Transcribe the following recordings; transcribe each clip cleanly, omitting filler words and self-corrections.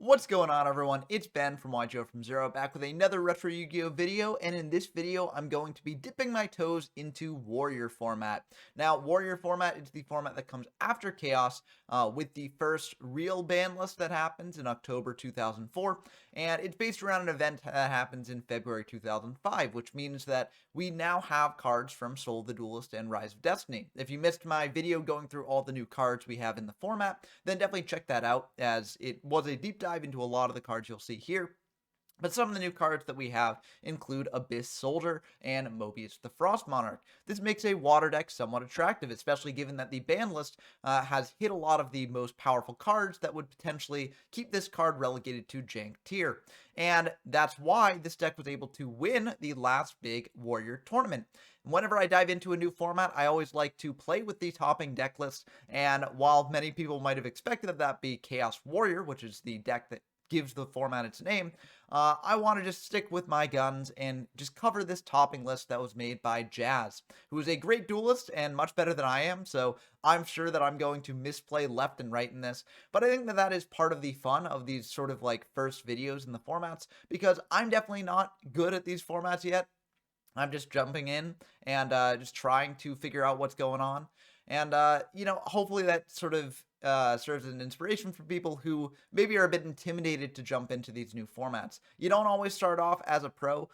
What's going on, everyone? It's Ben from YGO from Zero, back with another Retro Yu-Gi-Oh video, and in this video, I'm going to be dipping my toes into Warrior format. Now, Warrior format is the format that comes after Chaos, with the first real ban list that happens in October 2004, and it's based around an event that happens in February 2005, which means that we now have cards from Soul of the Duelist and Rise of Destiny. If you missed my video going through all the new cards we have in the format, then definitely check that out, as it was a deep dive into a lot of the cards you'll see here. But some of the new cards that we have include Abyss Soldier and Mobius the Frost Monarch. This makes a water deck somewhat attractive, especially given that the ban list has hit a lot of the most powerful cards that would potentially keep this card relegated to jank tier. And that's why this deck was able to win the last big Warrior tournament. Whenever I dive into a new format, I always like to play with the topping deck list, and while many people might have expected that be Chaos Warrior, which is the deck that gives the format its name, I want to just stick with my guns and just cover this topping list that was made by Jazz, who is a great duelist and much better than I am, so I'm sure that I'm going to misplay left and right in this, but I think that that is part of the fun of these sort of like first videos in the formats, because I'm definitely not good at these formats yet. I'm just jumping in and just trying to figure out what's going on. And, hopefully that sort of serves as an inspiration for people who maybe are a bit intimidated to jump into these new formats. You don't always start off as a pro.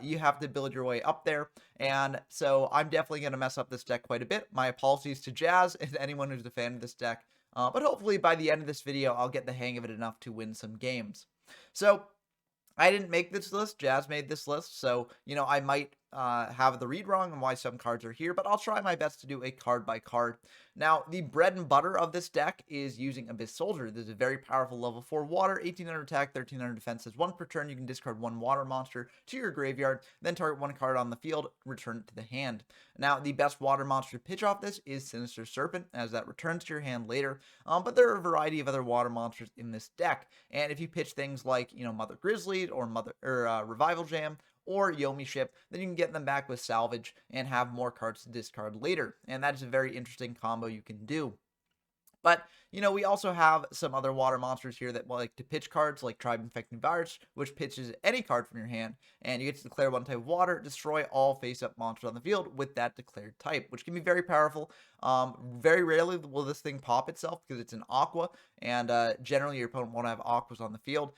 You have to build your way up there. And so I'm definitely going to mess up this deck quite a bit. My apologies to Jazz and anyone who's a fan of this deck. But hopefully by the end of this video, I'll get the hang of it enough to win some games. So I didn't make this list. Jazz made this list, so I might have the read wrong on why some cards are here, but I'll try my best to do a card by card. Now, the bread and butter of this deck is using Abyss Soldier. This is a very powerful level 4 water, 1800 attack, 1300 defense. Says one per turn, you can discard one water monster to your graveyard, then target one card on the field, return it to the hand. Now, the best water monster to pitch off this is Sinister Serpent, as that returns to your hand later. But there are a variety of other water monsters in this deck, and if you pitch things like Mother Grizzly or Revival Jam or Yomi Ship, then you can get them back with Salvage and have more cards to discard later. And that is a very interesting combo you can do. But, we also have some other water monsters here that like to pitch cards like Tribe Infecting Virus, which pitches any card from your hand, and you get to declare one type of water, destroy all face-up monsters on the field with that declared type, which can be very powerful. Very rarely will this thing pop itself because it's an Aqua, and generally your opponent won't have Aquas on the field.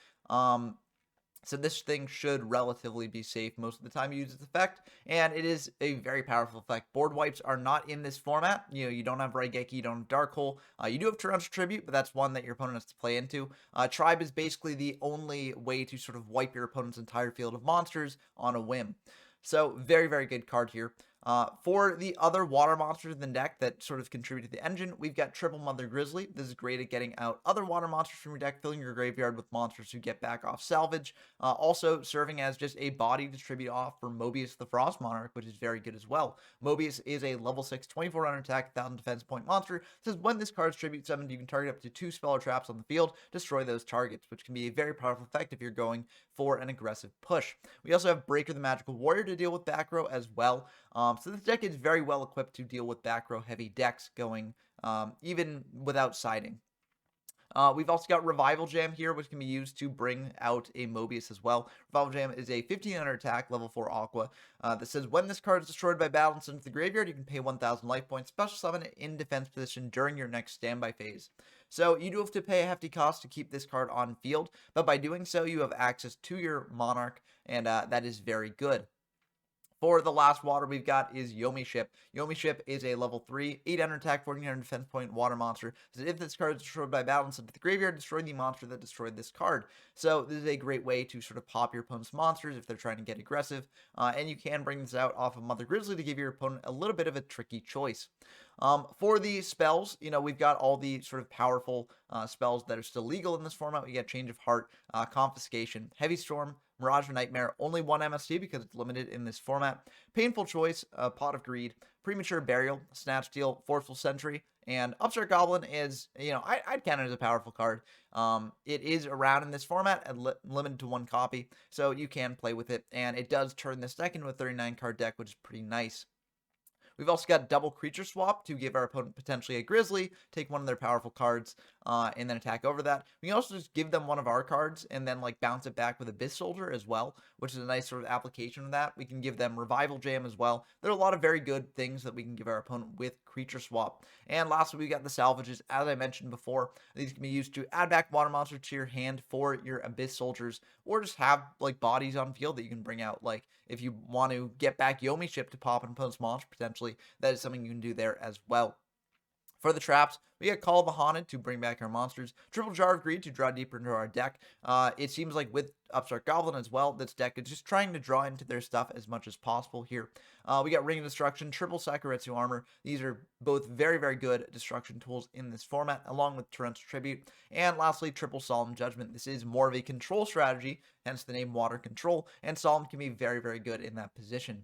So this thing should relatively be safe most of the time you use its effect, and it is a very powerful effect. Board wipes are not in this format. You don't have Raigeki, you don't have Dark Hole. You do have Torrential Tribute, but that's one that your opponent has to play into. Tribe is basically the only way to sort of wipe your opponent's entire field of monsters on a whim. So very, very good card here. For the other water monsters in the deck that sort of contribute to the engine, we've got Triple Mother Grizzly. This is great at getting out other water monsters from your deck, filling your graveyard with monsters who get back off salvage. Also serving as just a body to tribute off for Mobius the Frost Monarch, which is very good as well. Mobius is a level 6, 2400 attack, 1000 defense point monster. It says when this card's tribute summoned, you can target up to 2 spell or traps on the field, destroy those targets, which can be a very powerful effect if you're going for an aggressive push. We also have Breaker the Magical Warrior to deal with back row as well. So this deck is very well equipped to deal with back row heavy decks going even without siding. We've also got Revival Jam here, which can be used to bring out a Mobius as well. Revival Jam is a 1500 attack, level 4 Aqua, that says when this card is destroyed by battle and sent to the graveyard, you can pay 1000 life points, special summon it in defense position during your next standby phase. So you do have to pay a hefty cost to keep this card on field, but by doing so, you have access to your Monarch, and that is very good. For the last water we've got is Yomi Ship. Yomi Ship is a level 3, 800 attack, 1400 defense point water monster. So if this card is destroyed by battle and sent to the graveyard, destroy the monster that destroyed this card. So this is a great way to sort of pop your opponent's monsters if they're trying to get aggressive. And you can bring this out off of Mother Grizzly to give your opponent a little bit of a tricky choice. For the spells, we've got all the sort of powerful spells that are still legal in this format. We got Change of Heart, Confiscation, Heavy Storm, Mirage of Nightmare, only one MST because it's limited in this format. Painful Choice, Pot of Greed, Premature Burial, Snatch Steal, Forceful Sentry, and Upstart Goblin is, I'd count it as a powerful card. It is around in this format and limited to one copy, so you can play with it, and it does turn this deck into a 39 card deck, which is pretty nice. We've also got double creature swap to give our opponent potentially a Grizzly, take one of their powerful cards, and then attack over that. We can also just give them one of our cards and then like bounce it back with Abyss Soldier as well, which is a nice sort of application of that. We can give them Revival Jam as well. There are a lot of very good things that we can give our opponent with creature swap. And lastly, we got the salvages. As I mentioned before, these can be used to add back water monsters to your hand for your Abyss Soldiers, or just have like bodies on field that you can bring out. Like if you want to get back Yomi Ship to pop and post monster potentially, that is something you can do there as well. For the traps, we got Call of the Haunted to bring back our monsters, Triple Jar of Greed to draw deeper into our deck. It seems like with Upstart Goblin as well, this deck is just trying to draw into their stuff as much as possible here. We got Ring of Destruction, Triple Sakuretsu Armor. These are both very, very good destruction tools in this format, along with Torrential Tribute. And lastly, Triple Solemn Judgment. This is more of a control strategy, hence the name Water Control, and Solemn can be very, very good in that position.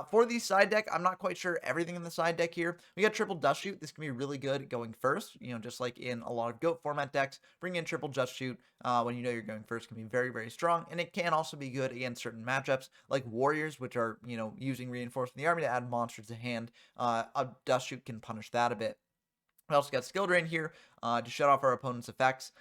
For the side deck, I'm not quite sure everything in the side deck here. We got Triple Dust Shoot. This can be really good going first, just like in a lot of GOAT format decks. Bring in Triple Dust Shoot when you know you're going first can be very, very strong, and it can also be good against certain matchups like Warriors, which are, using Reinforcing the Army to add monsters to hand. A Dust Shoot can punish that a bit. We also got Skill Drain here to shut off our opponent's effects.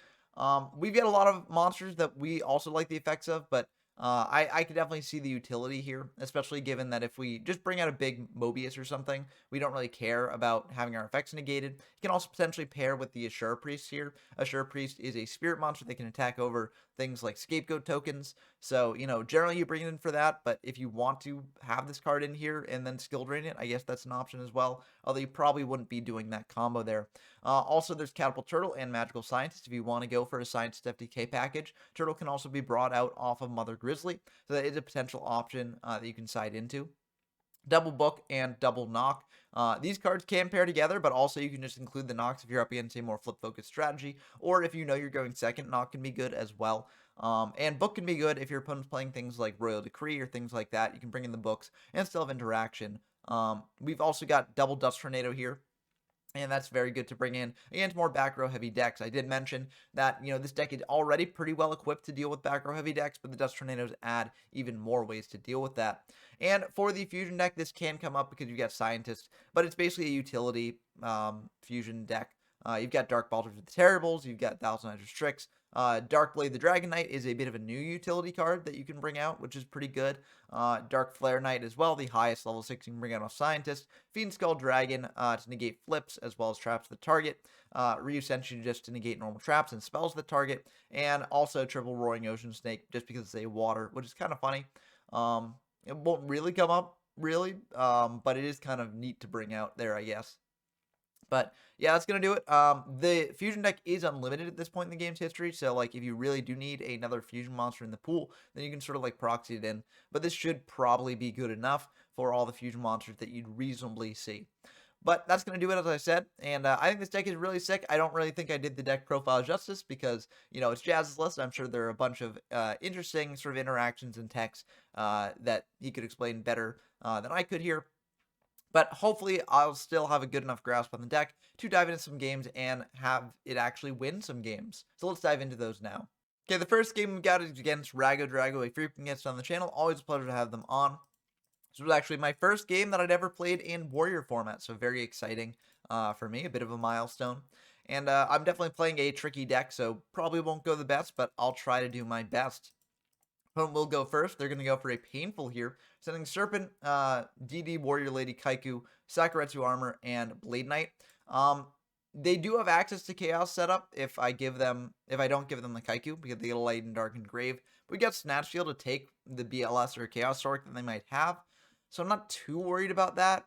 We've got a lot of monsters that we also like the effects of, but I could definitely see the utility here, especially given that if we just bring out a big Mobius or something, we don't really care about having our effects negated. You can also potentially pair with the Assure Priest here. Assure Priest is a spirit monster that can attack over things like Scapegoat tokens. So, generally you bring it in for that, but if you want to have this card in here and then skill drain it, I guess that's an option as well, although you probably wouldn't be doing that combo there. Also, there's Catapult Turtle and Magical Scientist if you want to go for a Scientist FTK package. Turtle can also be brought out off of Mother Grizzly, so that is a potential option that you can side into. Double Book and Double Knock. These cards can pair together, but also you can just include the knocks if you're up against a more flip-focused strategy, or if you know you're going second, Knock can be good as well. And Book can be good if your opponent's playing things like Royal Decree or things like that. You can bring in the books and still have interaction. We've also got Double Dust Tornado here, and that's very good to bring in against more back row heavy decks. I did mention that, this deck is already pretty well equipped to deal with back row heavy decks, but the Dust Tornadoes add even more ways to deal with that. And for the fusion deck, this can come up because you've got Scientist, but it's basically a utility fusion deck. You've got Dark Balters with the Terribles, you've got Thousand Strix. Darkblade the Dragon Knight is a bit of a new utility card that you can bring out, which is pretty good. Dark Flare Knight as well, the highest level 6 you can bring out off Scientist. Fiend Skull Dragon to negate flips as well as traps to the target. Ryu Senshi just to negate normal traps and spells to the target. And also Triple Roaring Ocean Snake just because it's a water, which is kind of funny. It won't really come up, really, but it is kind of neat to bring out there, I guess. But yeah, that's going to do it. The fusion deck is unlimited at this point in the game's history. So like if you really do need another fusion monster in the pool, then you can sort of like proxy it in. But this should probably be good enough for all the fusion monsters that you'd reasonably see. But that's going to do it, as I said. And I think this deck is really sick. I don't really think I did the deck profile justice because, it's Jazz's list. I'm sure there are a bunch of interesting sort of interactions and techs that he could explain better than I could here. But hopefully I'll still have a good enough grasp on the deck to dive into some games and have it actually win some games. So let's dive into those now. Okay, the first game we got is against Rago Drago, a frequent guest on the channel. Always a pleasure to have them on. This was actually my first game that I'd ever played in Warrior format, so very exciting for me, a bit of a milestone. And I'm definitely playing a tricky deck, so probably won't go the best, but I'll try to do my best. Opponent will go first. They're going to go for a Painful here, sending Serpent, DD Warrior Lady Kaiku, Sakuretsu Armor, and Blade Knight. They do have access to Chaos setup if I don't give them the Kaiku, because they get a Light and Dark and Grave. We got Snatch Shield to take the BLS or Chaos Stork that they might have, so I'm not too worried about that.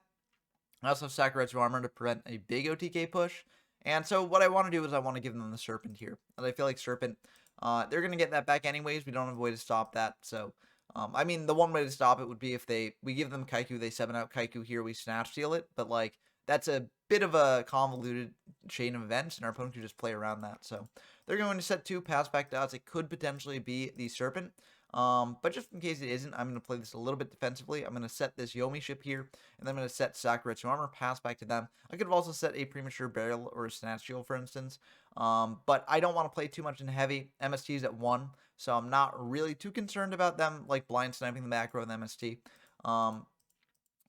I also have Sakuretsu Armor to prevent a big OTK push. And so what I want to do is I want to give them the Serpent here. And I feel like Serpent, they're going to get that back anyways. We don't have a way to stop that. So, I mean, the one way to stop it would be if we give them Kaiku, they 7 out Kaiku here, we Snatch Steal it. But, like, that's a bit of a convoluted chain of events, and our opponent can just play around that. So, they're going to set 2 pass back dots. It could potentially be the Serpent. But just in case it isn't, I'm going to play this a little bit defensively. I'm going to set this Yomi ship here, and then I'm going to set Sakuretsu Armor, pass back to them. I could have also set a Premature Burial or a Snatch Shield, for instance. But I don't want to play too much in heavy. MST is at 1, so I'm not really too concerned about them, like blind sniping the back row of the MST.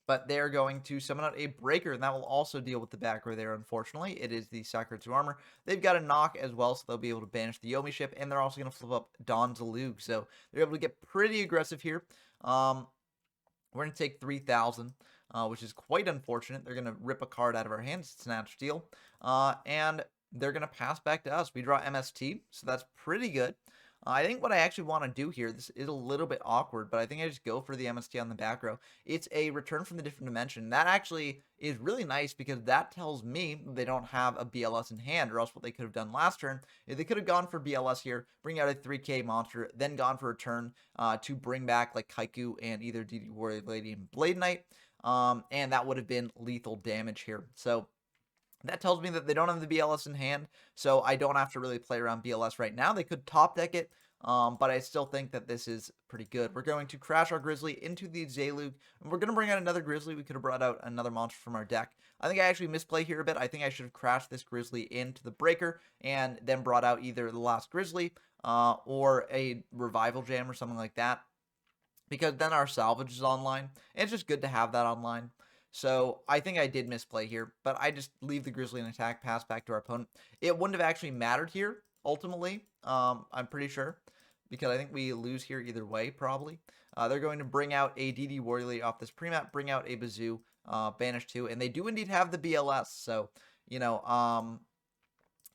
but they're going to summon out a breaker, and that will also deal with the back row there. Unfortunately, it is the Sakura 2 armor. They've got a knock as well, so they'll be able to banish the Yomi ship, and they're also going to flip up Don Zalug, so they're able to get pretty aggressive here. We're going to take 3,000, which is quite unfortunate. They're going to rip a card out of our hands, Snatch Steal, and they're going to pass back to us. We draw MST, so that's pretty good. I think what I actually want to do here, this is a little bit awkward, but I think I just go for the MST on the back row. It's a return from the different dimension. That actually is really nice because that tells me they don't have a BLS in hand, or else what they could have done last turn is they could have gone for BLS here, bring out a 3k monster, then gone for a turn to bring back like Kaiku and either DD Warrior Lady and Blade Knight, and that would have been lethal damage here. So that tells me that they don't have the BLS in hand, so I don't have to really play around BLS right now. They could top deck it, but I still think that this is pretty good. We're going to crash our Grizzly into the Zalug, and we're going to bring out another Grizzly. We could have brought out another monster from our deck. I think I actually misplay here a bit. I think I should have crashed this Grizzly into the Breaker and then brought out either the last Grizzly or a Revival Jam or something like that, because then our salvage is online, and it's just good to have that online. So I think I did misplay here, but I just leave the Grizzly and attack, pass back to our opponent. It wouldn't have actually mattered here, ultimately, I'm pretty sure, because I think we lose here either way, probably. They're going to bring out a DD Warrior Lady off this pre-map, bring out a Bazoo, banish 2, and they do indeed have the BLS, so, you know,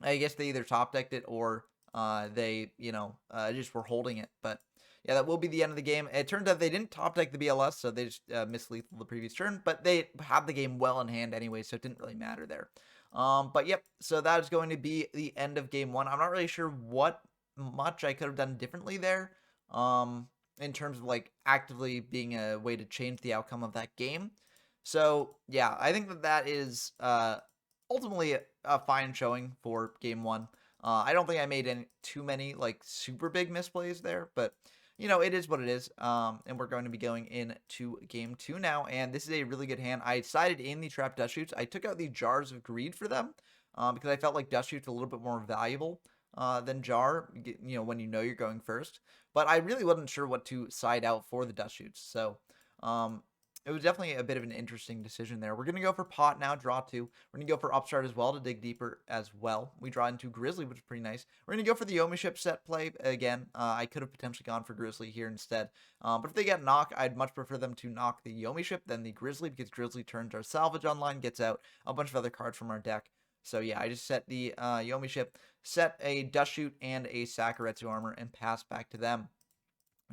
I guess they either top decked it or they, just were holding it, but yeah, that will be the end of the game. It turns out they didn't top deck the BLS, so they just missed lethal the previous turn, but they had the game well in hand anyway, so it didn't really matter there. But yep, so that is going to be the end of game 1. I'm not really sure what much I could have done differently there, in terms of like actively being a way to change the outcome of that game. So yeah, I think that that is ultimately a fine showing for game 1. I don't think I made too many like super big misplays there, but it is what it is. And we're going to be going into game 2 now, and this is a really good hand. I decided in the trap dust shoots, I took out the Jars of Greed for them, because I felt like dust shoots a little bit more valuable than jar, when you're going first. But I really wasn't sure what to side out for the dust shoots, so it was definitely a bit of an interesting decision there. We're going to go for pot now, draw 2. We're going to go for upstart as well to dig deeper as well. We draw into Grizzly, which is pretty nice. We're going to go for the Yomi ship set play again. I could have potentially gone for Grizzly here instead. But if they get knock, I'd much prefer them to knock the Yomi ship than the Grizzly, because Grizzly turns our salvage online, gets out a bunch of other cards from our deck. So yeah, I just set the Yomi ship, set a dust shoot and a Sakuretsu armor, and pass back to them.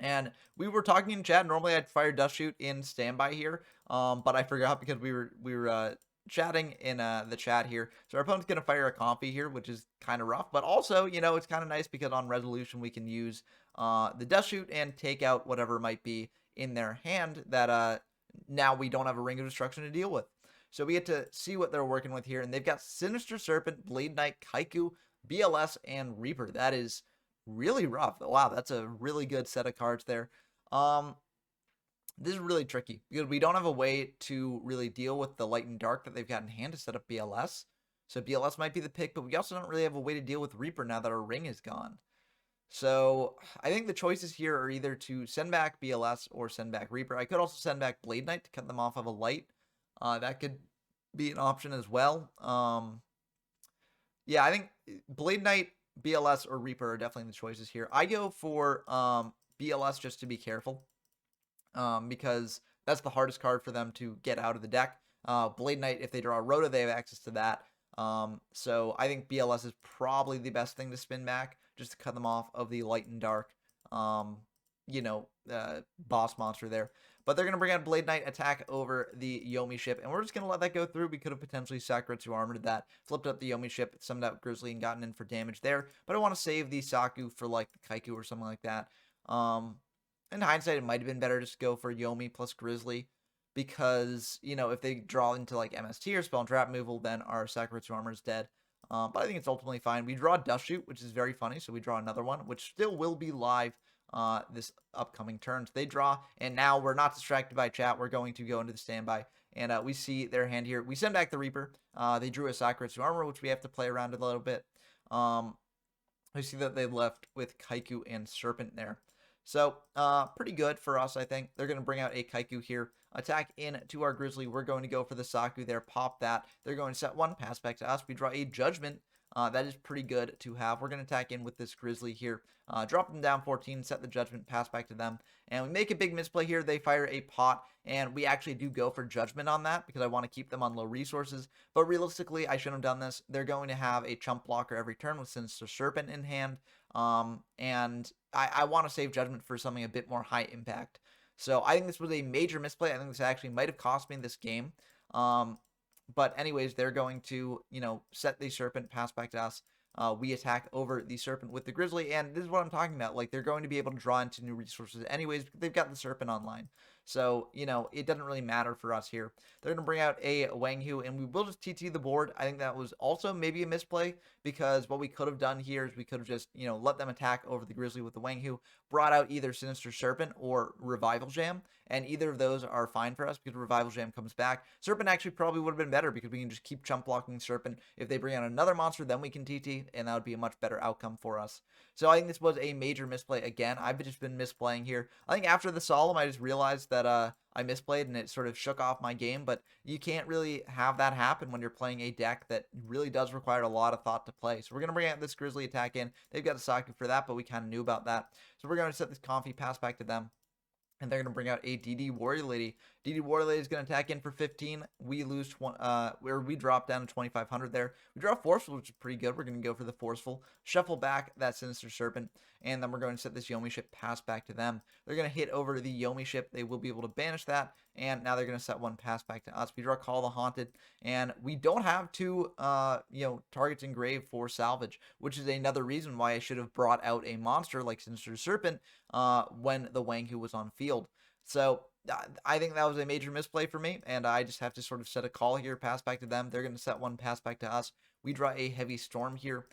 And we were talking in chat. Normally I'd fire dust shoot in standby here, but I forgot because we were chatting in the chat here. So our opponent's gonna fire a Comfy here, which is kind of rough, but also it's kind of nice because on resolution we can use the dust shoot and take out whatever might be in their hand that now we don't have a Ring of Destruction to deal with. So we get to see what they're working with here, and they've got Sinister Serpent, Blade Knight, Kaiku, BLS, and Reaper. That is really rough. Wow, that's a really good set of cards there. This is really tricky because we don't have a way to really deal with the light and dark that they've got in hand to set up BLS. So BLS might be the pick, but we also don't really have a way to deal with Reaper now that our ring is gone. So I think the choices here are either to send back BLS or send back Reaper. I could also send back Blade Knight to cut them off of a light. That could be an option as well. Yeah, I think Blade Knight, BLS, or Reaper are definitely the choices here. I go for BLS just to be careful, because that's the hardest card for them to get out of the deck. Blade Knight, if they draw a Rota, they have access to that. So I think BLS is probably the best thing to spin back, just to cut them off of the light and dark, boss monster there. But they're going to bring out Blade Knight, attack over the Yomi ship, and we're just going to let that go through. We could have potentially Sakuretsu armored that, flipped up the Yomi ship, summoned out Grizzly, and gotten in for damage there. But I want to save the Saku for like the Kaiku or something like that. In hindsight, it might have been better just to go for Yomi plus Grizzly, because, if they draw into like MST or Spell and Trap removal, then our Sakuretsu armor is dead. But I think it's ultimately fine. We draw Dust Shoot, which is very funny, so we draw another one, which still will be live this upcoming turn. So they draw, and now we're not distracted by chat. We're going to go into the standby, and we see their hand here. We send back the Reaper. They drew a Sakuretsu armor, which we have to play around a little bit. We see that they left with Kaiku and Serpent there. So, pretty good for us, I think. They're going to bring out a Kaiku here. Attack in to our Grizzly. We're going to go for the Saku there. Pop that. They're going to set one. Pass back to us. We draw a Judgment. That is pretty good to have. We're going to attack in with this Grizzly here. Drop them down 14. Set the Judgment. Pass back to them. And we make a big misplay here. They fire a pot. And we actually do go for Judgment on that because I want to keep them on low resources. But realistically, I shouldn't have done this. They're going to have a chump blocker every turn with Sinister Serpent in hand. And I want to save Judgment for something a bit more high impact. So I think this was a major misplay. I think this actually might have cost me this game. But anyways, they're going to, set the Serpent, pass back to us. We attack over the Serpent with the Grizzly, and this is what I'm talking about. Like, they're going to be able to draw into new resources anyways, because they've got the Serpent online. So, it doesn't really matter for us here. They're going to bring out a Wang Hu, and we will just TT the board. I think that was also maybe a misplay, because what we could have done here is we could have just, let them attack over the Grizzly with the Wang Hu, brought out either Sinister Serpent or Revival Jam, and either of those are fine for us because Revival Jam comes back. Serpent actually probably would have been better because we can just keep chump blocking Serpent. If they bring out another monster, then we can TT, and that would be a much better outcome for us. So I think this was a major misplay again. I've just been misplaying here. I think after the Solemn, I just realized that I misplayed and it sort of shook off my game, but you can't really have that happen when you're playing a deck that really does require a lot of thought to play. So we're going to bring out this Grizzly attack in. They've got a Saku for that, but we kind of knew about that. So we're going to set this Comfy, pass back to them. And they're going to bring out a DD Warrior Lady. DD Warrior Lady is going to attack in for 15. We lose, we drop down to 2,500 there. We draw Forceful, which is pretty good. We're going to go for the Forceful. Shuffle back that Sinister Serpent. And then we're going to set this Yomi ship, pass back to them. They're going to hit over the Yomi ship. They will be able to banish that. And now they're going to set one, pass back to us. We draw Call the Haunted. And we don't have two, targets engraved for salvage, which is another reason why I should have brought out a monster like Sinister Serpent when the Wang Hu was on field. So I think that was a major misplay for me, and I just have to sort of set a call here, pass back to them. They're going to set one, pass back to us. We draw a Heavy Storm here,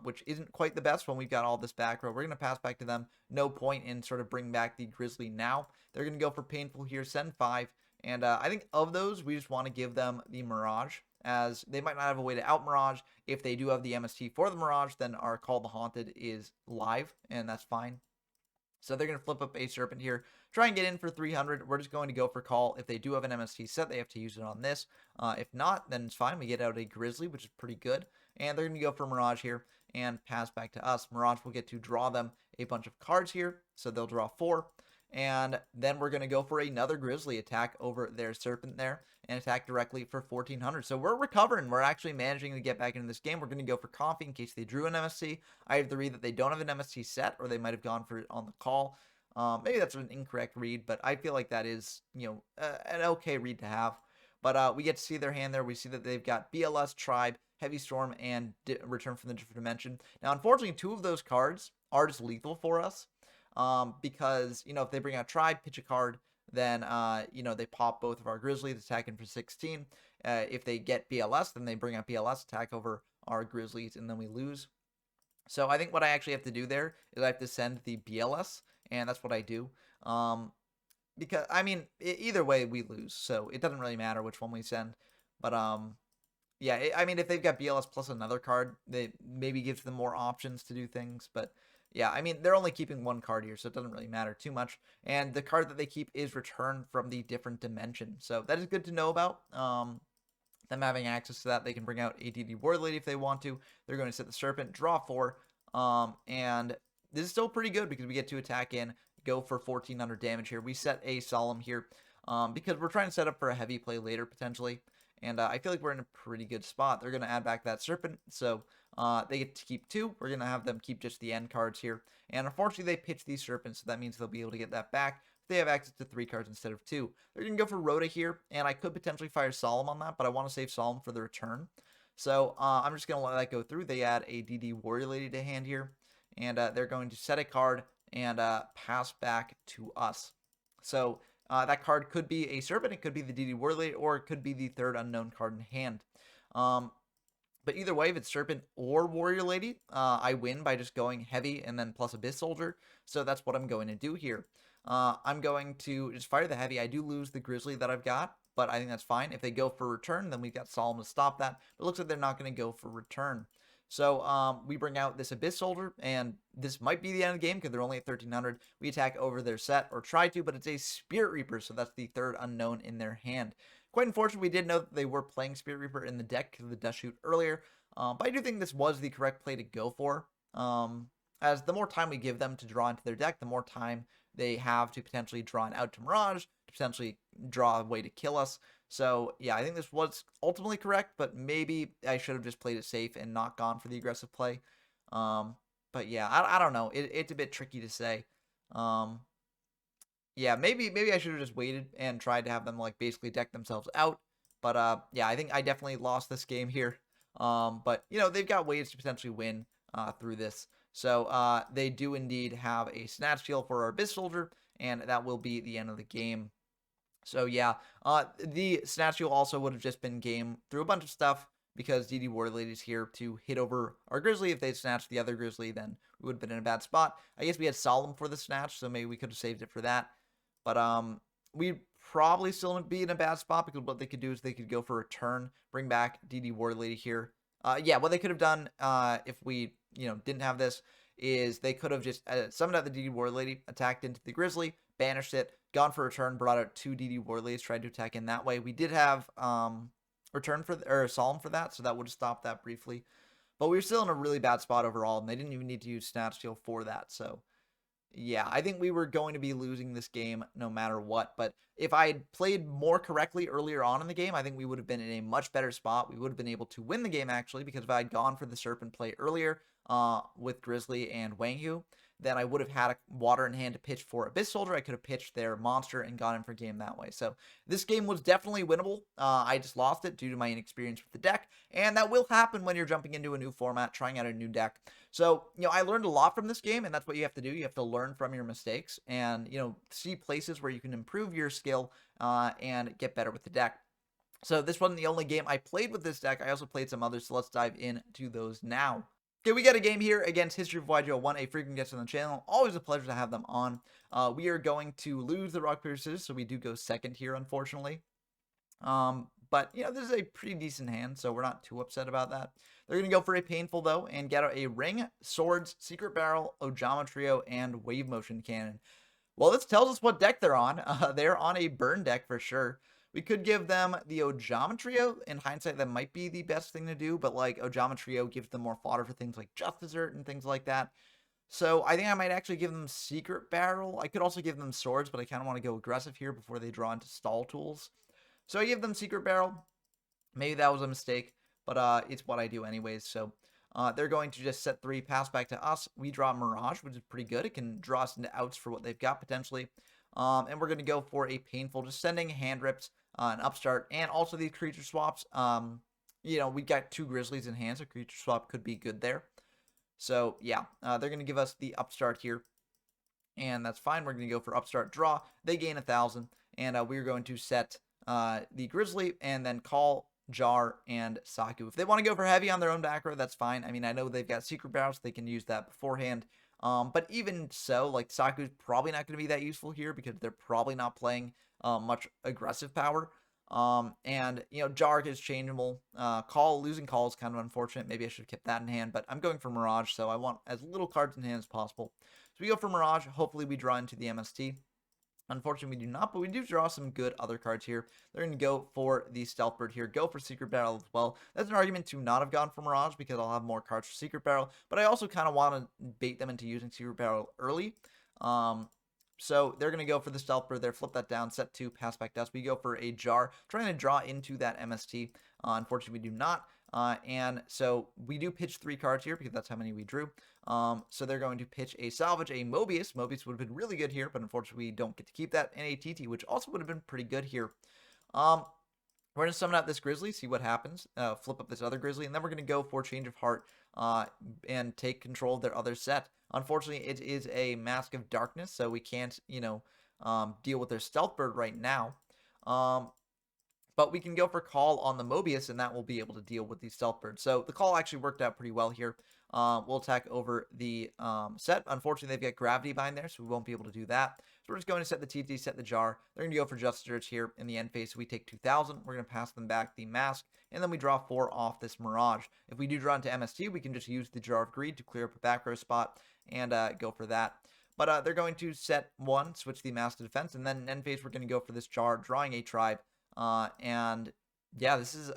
which isn't quite the best when we've got all this back row. We're going to pass back to them. No point in sort of bringing back the Grizzly now. They're going to go for Painful here, send 5. And I think of those, we just want to give them the Mirage, as they might not have a way to out Mirage. If they do have the MST for the Mirage, then our Call the Haunted is live, and that's fine. So they're going to flip up a Serpent here, try and get in for 300. We're just going to go for Call. If they do have an MST set, they have to use it on this. If not, then it's fine. We get out a Grizzly, which is pretty good. And they're going to go for Mirage here and pass back to us. Mirage will get to draw them a bunch of cards here, so they'll draw 4. And then we're going to go for another Grizzly attack over their Serpent there and attack directly for 1,400. So we're recovering. We're actually managing to get back into this game. We're going to go for Comfy in case they drew an MST. I have the read that they don't have an MST set, or they might have gone for it on the call. Maybe that's an incorrect read, but I feel like that is, an okay read to have. But we get to see their hand there. We see that they've got BLS, Tribe, Heavy Storm, and Return from the Different Dimension. Now, unfortunately, 2 of those cards are just lethal for us. Because, if they bring out Tribe, pitch a card, then, they pop both of our Grizzlies, attacking for 16. If they get BLS, then they bring out BLS, attack over our Grizzlies, and then we lose. So I think what I actually have to do there is I have to send the BLS, and that's what I do. Because, either way, we lose, so it doesn't really matter which one we send. But, yeah, if they've got BLS plus another card, it maybe gives them more options to do things, but yeah, they're only keeping 1 card here, so it doesn't really matter too much. And the card that they keep is Return from the Different Dimension. So that is good to know about. Them having access to that, they can bring out a DD Warrior Lady if they want to. They're going to set the Serpent, draw 4. And this is still pretty good because we get to attack in, go for 1,400 damage here. We set a Solemn here because we're trying to set up for a heavy play later, potentially. And I feel like we're in a pretty good spot. They're going to add back that Serpent, so they get to keep 2. We're going to have them keep just the end cards here. And unfortunately, they pitch these Serpents, so that means they'll be able to get that back. They have access to 3 cards instead of 2. They're going to go for Rhoda here, and I could potentially fire Solemn on that, but I want to save Solemn for the return. So I'm just going to let that go through. They add a DD Warrior Lady to hand here, and they're going to set a card and pass back to us. So that card could be a Serpent, it could be the DD Warrior Lady, or it could be the 3rd unknown card in hand. But either way, if it's Serpent or Warrior Lady, I win by just going heavy and then plus Abyss Soldier. So that's what I'm going to do here. I'm going to just fire the heavy. I do lose the Grizzly that I've got, but I think that's fine. If they go for return, then we've got Solemn to stop that. But it looks like they're not going to go for return. So we bring out this Abyss Soldier, and this might be the end of the game because they're only at 1300. We attack over their set, or try to, but it's a Spirit Reaper, so that's the third unknown in their hand. Quite unfortunate, we did know that they were playing Spirit Reaper in the deck because of the Dust Shoot earlier, but I do think this was the correct play to go for. As the more time we give them to draw into their deck, the more time they have to potentially draw an out to Mirage, to potentially draw a way to kill us. So, yeah, I think this was ultimately correct, but maybe I should have just played it safe and not gone for the aggressive play. But yeah, I don't know. It's a bit tricky to say. Yeah, maybe I should have just waited and tried to have them, like, basically deck themselves out. But, yeah, I think I definitely lost this game here. But, you know, they've got ways to potentially win through this. So, they do indeed have a Snatch Steal for our Abyss Soldier, and that will be the end of the game. So yeah, the Snatch Steal also would have just been game through a bunch of stuff because DD War Lady's here to hit over our Grizzly. If they'd snatched the other Grizzly, then we would have been in a bad spot. I guess we had Solemn for the snatch, so maybe we could have saved it for that. But we'd probably still be in a bad spot because what they could do is they could go for a turn, bring back DD War Lady here. Yeah, what they could have done if we, didn't have this is they could have just summoned out the DD War Lady, attacked into the Grizzly, banished it, gone for a turn, brought out 2 DD War Ladies, tried to attack in that way. We did have return for or Solemn for that, so that would have stopped that briefly. But we were still in a really bad spot overall, and they didn't even need to use Snatch Steal for that. So yeah, I think we were going to be losing this game no matter what. But if I had played more correctly earlier on in the game, I think we would have been in a much better spot. We would have been able to win the game, actually, because if I had gone for the Serpent play earlier with Grizzly and Wanghu, then I would have had a water in hand to pitch for Abyss Soldier. I could have pitched their monster and gone in for game that way. So this game was definitely winnable. I just lost it due to my inexperience with the deck, and that will happen when you're jumping into a new format, trying out a new deck. So, I learned a lot from this game, and that's what you have to do. You have to learn from your mistakes and, see places where you can improve your skill and get better with the deck. So this wasn't the only game I played with this deck. I also played some others, so let's dive into those now. Okay, we got a game here against History of YGO1, a frequent guest on the channel. Always a pleasure to have them on. We are going to lose the rock, paper, scissors, so we do go second here, unfortunately. But, this is a pretty decent hand, so we're not too upset about that. They're going to go for a painful, though, and get out a Ring, Swords, Secret Barrel, Ojama Trio, and Wave Motion Cannon. Well, this tells us what deck they're on. They're on a burn deck for sure. We could give them the Ojama Trio. In hindsight, that might be the best thing to do, but like Ojama Trio gives them more fodder for things like Just Desert and things like that. So I think I might actually give them Secret Barrel. I could also give them Swords, but I kind of want to go aggressive here before they draw into stall tools. So I give them Secret Barrel. Maybe that was a mistake, but it's what I do anyways. So they're going to just set 3, pass back to us. We draw Mirage, which is pretty good. It can draw us into outs for what they've got potentially. And we're going to go for a painful, just sending hand rips, an upstart, and also these creature swaps. We got 2 Grizzlies in hand, so creature swap could be good there. So yeah, they're going to give us the upstart here, and that's fine. We're going to go for upstart draw. They gain 1,000, and we're going to set the Grizzly and then call Jar and Saku. If they want to go for heavy on their own back row, that's fine. I mean, I know they've got Secret Barrels, so they can use that beforehand. But even so, like, Saku's probably not going to be that useful here because they're probably not playing much aggressive power. And, Jark is changeable. Losing call is kind of unfortunate. Maybe I should have kept that in hand, but I'm going for Mirage, so I want as little cards in hand as possible. So we go for Mirage. Hopefully we draw into the MST. Unfortunately, we do not, but we do draw some good other cards here. They're going to go for the Stealth Bird here, go for Secret Barrel as well. That's an argument to not have gone for Mirage because I'll have more cards for Secret Barrel, but I also kind of want to bait them into using Secret Barrel early. So they're going to go for the Stealth Bird there, flip that down, set 2, pass back to us. We go for a Jar, trying to draw into that MST. Unfortunately, we do not. And so we do pitch 3 cards here because that's how many we drew. So they're going to pitch a Salvage, a Mobius. Mobius would have been really good here, but unfortunately we don't get to keep that. And a TT, which also would have been pretty good here. We're going to summon out this Grizzly, see what happens. Flip up this other Grizzly, and then we're going to go for Change of Heart and take control of their other set. Unfortunately, it is a Mask of Darkness, so we can't, deal with their Stealth Bird right now. But we can go for call on the Mobius, and that will be able to deal with the Stealth Bird. So the call actually worked out pretty well here. we'll attack over the set. Unfortunately, they've got Gravity Bind there, so we won't be able to do that. So we're just going to set the TT, set the Jar. They're going to go for Just Search here in the end phase. So we take 2,000. We're going to pass them back the Mask, and then we draw 4 off this Mirage. If we do draw into MST, we can just use the Jar of Greed to clear up a back row spot and go for that. But they're going to set 1, switch the Mask to defense, and then in end phase, we're going to go for this Jar, drawing a Tribe. And yeah, this is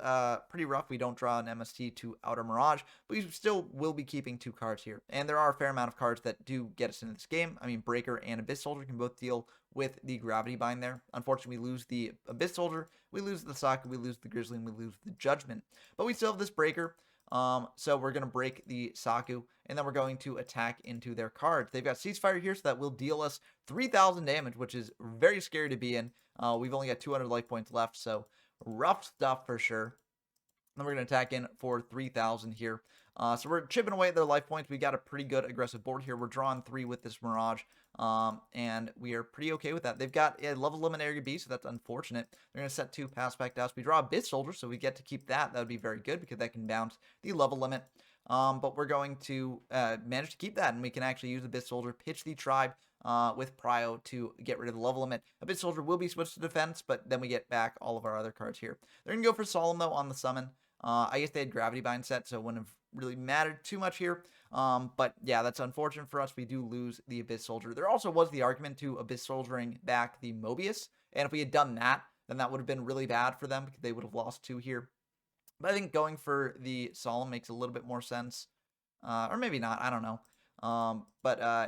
pretty rough. We don't draw an MST to Outer Mirage, but we still will be keeping 2 cards here. And there are a fair amount of cards that do get us into this game. I mean, Breaker and Abyss Soldier can both deal with the Gravity Bind there. Unfortunately, we lose the Abyss Soldier, we lose the Sokka, we lose the Grizzly, and we lose the Judgment. But we still have this Breaker. So we're going to break the Saku, and then we're going to attack into their cards. They've got Ceasefire here, so that will deal us 3,000 damage, which is very scary to be in. We've only got 200 life points left, so rough stuff for sure. Then we're going to attack in for 3,000 here. So we're chipping away at their life points. We got a pretty good aggressive board here. We're drawing 3 with this Mirage, and we are pretty okay with that. They've got a level limit area B, so that's unfortunate. They're going to set 2, pass back to us. We draw a Bit Soldier, so we get to keep that. That would be very good because that can bounce the level limit. But we're going to manage to keep that, and we can actually use the Bit Soldier, pitch the Tribe with Prio to get rid of the level limit. A Bit Soldier will be switched to defense, but then we get back all of our other cards here. They're going to go for Solemn, though, on the summon. I guess they had Gravity Bind set, so it wouldn't have really mattered too much here. But yeah, that's unfortunate for us. We do lose the Abyss Soldier. There also was the argument to Abyss Soldiering back the Mobius, and if we had done that, then that would have been really bad for them because they would have lost 2 here. But I think going for the Solemn makes a little bit more sense. Or maybe not, I don't know.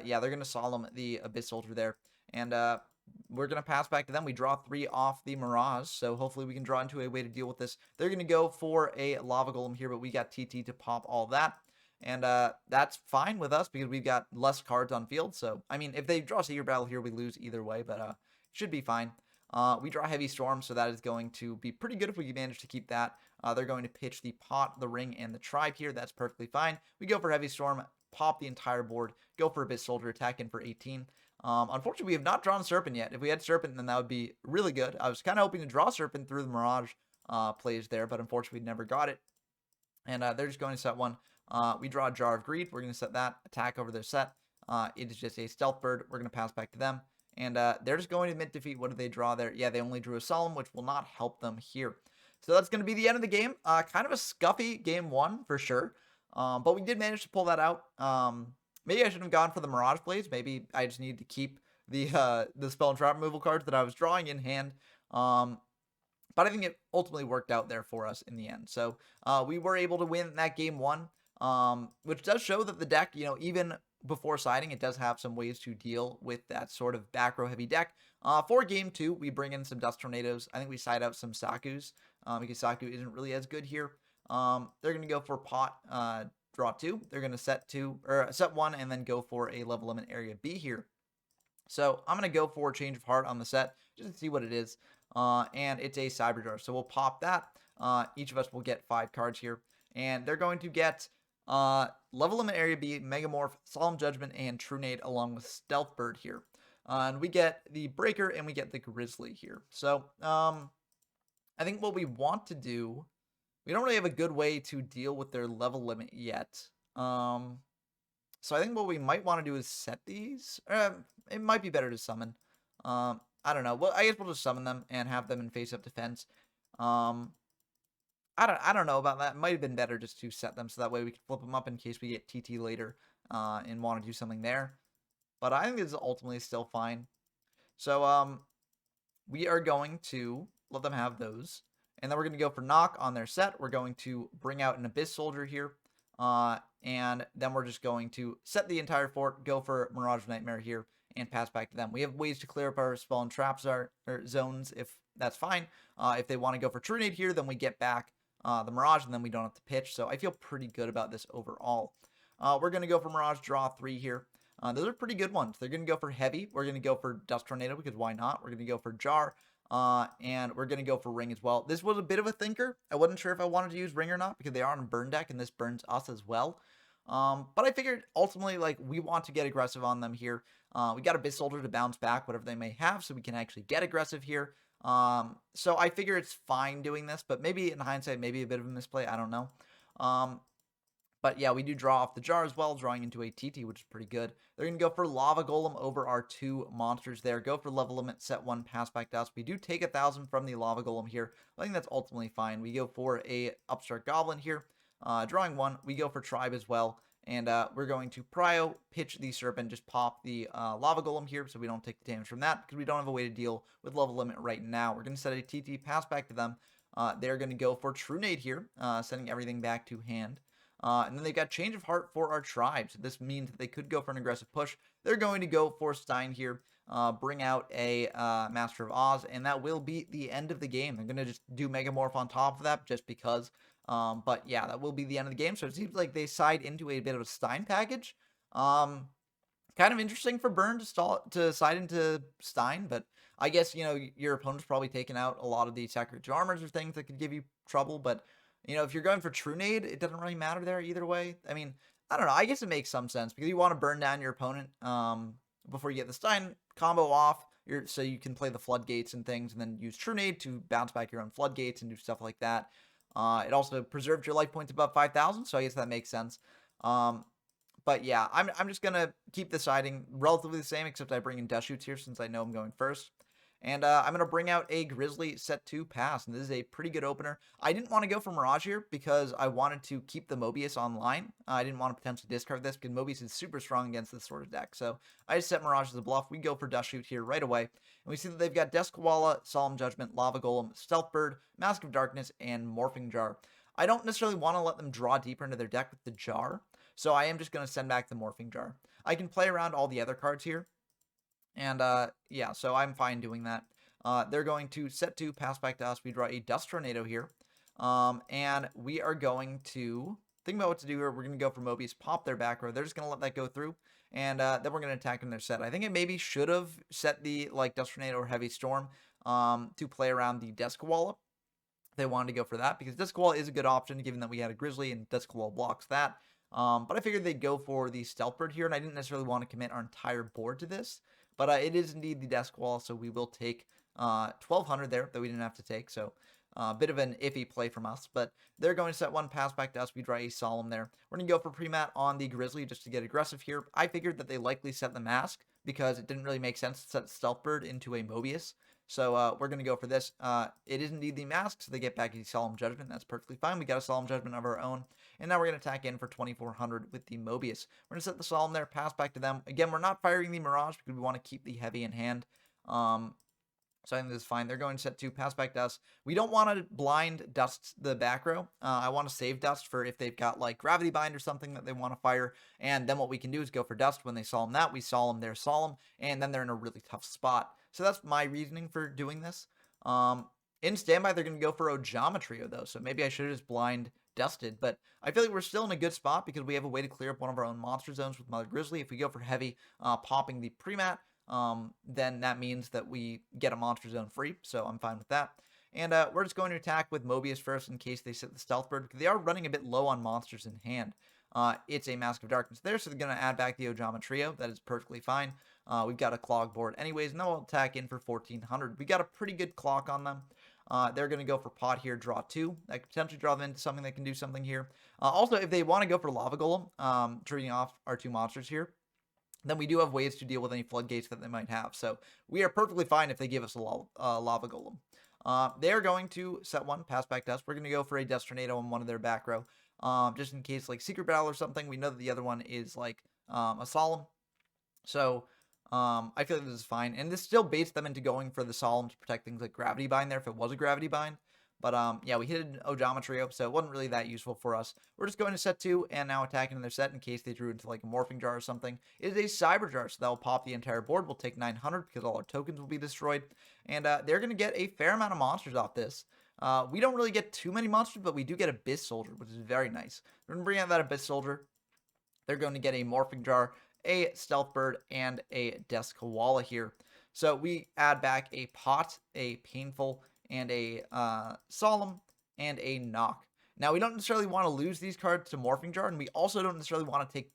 Yeah, they're going to Solemn the Abyss Soldier there. And we're going to pass back to them. We draw 3 off the Mirage, so hopefully we can draw into a way to deal with this. They're going to go for a Lava Golem here, but we got TT to pop all that. And that's fine with us because we've got less cards on field. So, I mean, if they draw Secret Battle here, we lose either way, but should be fine. We draw Heavy Storm, so that is going to be pretty good if we manage to keep that. They're going to pitch the Pot, the Ring, and the Tribe here. That's perfectly fine. We go for Heavy Storm, pop the entire board, go for Abyss Soldier, attack in for 18. Unfortunately, we have not drawn Serpent yet. If we had Serpent, then that would be really good. I was kind of hoping to draw Serpent through the Mirage plays there, but unfortunately, we never got it. And they're just going to set 1. We draw a Jar of Greed. We're going to set that, attack over their set. It is just a Stealth Bird. We're going to pass back to them. And they're just going to mid defeat. What do they draw there? Yeah, they only drew a Solemn, which will not help them here. So that's going to be the end of the game. Kind of a scuffy game 1 for sure. But we did manage to pull that out. Maybe I shouldn't have gone for the Mirage Blades. Maybe I just needed to keep the spell and trap removal cards that I was drawing in hand. But I think it ultimately worked out there for us in the end. So we were able to win that game 1, which does show that the deck, even before siding, it does have some ways to deal with that sort of back row heavy deck. For game 2, we bring in some Dust Tornadoes. I think we side out some Sakus because Saku isn't really as good here. They're going to go for Pot, draw 2. They're going to set 1 and then go for a level limit area B here. So I'm going to go for Change of Heart on the set just to see what it is. And it's a Cyber Jar. So we'll pop that. Each of us will get 5 cards here. And they're going to get level limit area B, Megamorph, Solemn Judgment, and Trunade along with Stealth Bird here. And we get the Breaker and we get the Grizzly here. So I think what we want to do, we don't really have a good way to deal with their level limit yet. So I think what we might want to do is set these. It might be better to summon. I don't know. Well, I guess we'll just summon them and have them in face-up defense. I don't know about that. It might have been better just to set them so that way we can flip them up in case we get TT later and want to do something there. But I think this is ultimately still fine. So we are going to let them have those. And then we're going to go for knock on their set. We're going to bring out an Abyss Soldier here. And then we're just going to set the entire fort, go for Mirage Nightmare here, and pass back to them. We have ways to clear up our spell and trap zones if that's fine. If they want to go for Trunade here, then we get back the Mirage, and then we don't have to pitch. So I feel pretty good about this overall. We're going to go for Mirage, draw 3 here. Those are pretty good ones. They're going to go for Heavy. We're going to go for Dust Tornado because why not? We're going to go for Jar. And we're going to go for Ring as well. This was a bit of a thinker. I wasn't sure if I wanted to use Ring or not because they are on a burn deck and this burns us as well. But I figured ultimately, like, we want to get aggressive on them here. We got Abyss Soldier to bounce back whatever they may have so we can actually get aggressive here. So I figure it's fine doing this, but maybe in hindsight, maybe a bit of a misplay. I don't know. But yeah, we do draw off the jar as well, drawing into a TT, which is pretty good. They're going to go for Lava Golem over our 2 monsters there. Go for level limit, set 1, pass back to us. We do take 1,000 from the Lava Golem here. I think that's ultimately fine. We go for a Upstart Goblin here. Drawing 1, we go for Tribe as well. And we're going to Prio, pitch the Serpent, just pop the Lava Golem here so we don't take the damage from that because we don't have a way to deal with level limit right now. We're going to set a TT, pass back to them. They're going to go for True Nade here, sending everything back to hand. And then they've got Change of Heart for our Tribe. So this means that they could go for an aggressive push. They're going to go for Stein here, bring out a Master of Oz, and that will be the end of the game. They're going to just do Megamorph on top of that just because. But yeah, that will be the end of the game. So it seems like they side into a bit of a Stein package. Kind of interesting for Burn to side into Stein, but I guess, your opponent's probably taken out a lot of the Sacred Armors or things that could give you trouble, but if you're going for True Nade, it doesn't really matter there either way. I mean, I don't know. I guess it makes some sense because you want to burn down your opponent before you get the Stein combo off, so you can play the Floodgates and things, and then use True Nade to bounce back your own Floodgates and do stuff like that. It also preserved your life points above 5,000, so I guess that makes sense. But yeah, I'm just going to keep the siding relatively the same, except I bring in Death Shoots here since I know I'm going first. And I'm going to bring out a Grizzly set 2 pass, and this is a pretty good opener. I didn't want to go for Mirage here because I wanted to keep the Mobius online. I didn't want to potentially discard this because Mobius is super strong against this sort of deck. So I just set Mirage as a bluff. We go for Dust Shoot here right away. And we see that they've got Death Koala, Solemn Judgment, Lava Golem, Stealth Bird, Mask of Darkness, and Morphing Jar. I don't necessarily want to let them draw deeper into their deck with the Jar, so I am just going to send back the Morphing Jar. I can play around all the other cards here. And yeah, so I'm fine doing that. They're going to set 2, pass back to us. We draw a Dust Tornado here. And we are going to think about what to do here. We're going to go for Mobius, pop their back row. They're just going to let that go through. And then we're going to attack in their set. I think it maybe should have set the Dust Tornado or Heavy Storm to play around the Deskawalla. They wanted to go for that because Deskawalla is a good option given that we had a Grizzly and Deskawalla blocks that. But I figured they'd go for the Stealth Bird here, and I didn't necessarily want to commit our entire board to this. But it is indeed the Deskawalla, so we will take 1,200 there that we didn't have to take. So a bit of an iffy play from us. But they're going to set 1, pass back to us. We draw a Solemn there. We're going to go for Premat on the Grizzly just to get aggressive here. I figured that they likely set the Mask because it didn't really make sense to set Stealth Bird into a Mobius. So we're going to go for this. It is indeed the Mask, so they get back a Solemn Judgment. That's perfectly fine. We got a Solemn Judgment of our own. And now we're going to attack in for 2,400 with the Mobius. We're going to set the Solemn there, pass back to them. Again, we're not firing the Mirage because we want to keep the Heavy in hand. So I think this is fine. They're going to set 2, pass back to us. We don't want to blind Dust the back row. I want to save Dust for if they've got Gravity Bind or something that they want to fire. And then what we can do is go for Dust. When they Solemn that, we Solemn their Solemn. And then they're in a really tough spot. So that's my reasoning for doing this. In standby, they're going to go for Ojometrio, though. So maybe I should have just blind Dusted. But I feel like we're still in a good spot because we have a way to clear up one of our own monster zones with Mother Grizzly. If we go for Heavy, popping the Premat, then that means that we get a monster zone free. So I'm fine with that. And we're just going to attack with Mobius first in case they set the Stealth Bird, because they are running a bit low on monsters in hand. It's a Mask of Darkness there, so they're going to add back the Ojometrio. That is perfectly fine. We've got a clog board anyways, and then we'll attack in for 1,400. We got a pretty good clock on them. They're going to go for Pot here, draw 2. I could potentially draw them into something that can do something here. Also, if they want to go for Lava Golem, trading off our 2 monsters here, then we do have ways to deal with any floodgates that they might have. So we are perfectly fine if they give us a Lava Golem. They're going to set 1, pass back to us. We're going to go for a Dust Tornado on one of their back row. Just in case, Secret Battle or something. We know that the other one is, a Solemn. So, I feel like this is fine. And this still baits them into going for the Solemn to protect things like Gravity Bind there if it was a Gravity Bind. But, yeah, we hit an Ojometrio, so it wasn't really that useful for us. We're just going to set 2 and now attacking their set in case they drew into, a Morphing Jar or something. It is a Cyber Jar, so that will pop the entire board. We'll take 900 because all our tokens will be destroyed. And they're going to get a fair amount of monsters off this. We don't really get too many monsters, but we do get Abyss Soldier, which is very nice. We're going to bring out that Abyss Soldier. They're going to get a Morphing Jar, a Stealth Bird, and a Deskawalla here. So we add back a Pot, a Painful, and a Solemn, and a Knock. Now, we don't necessarily want to lose these cards to Morphing Jar, and we also don't necessarily want to take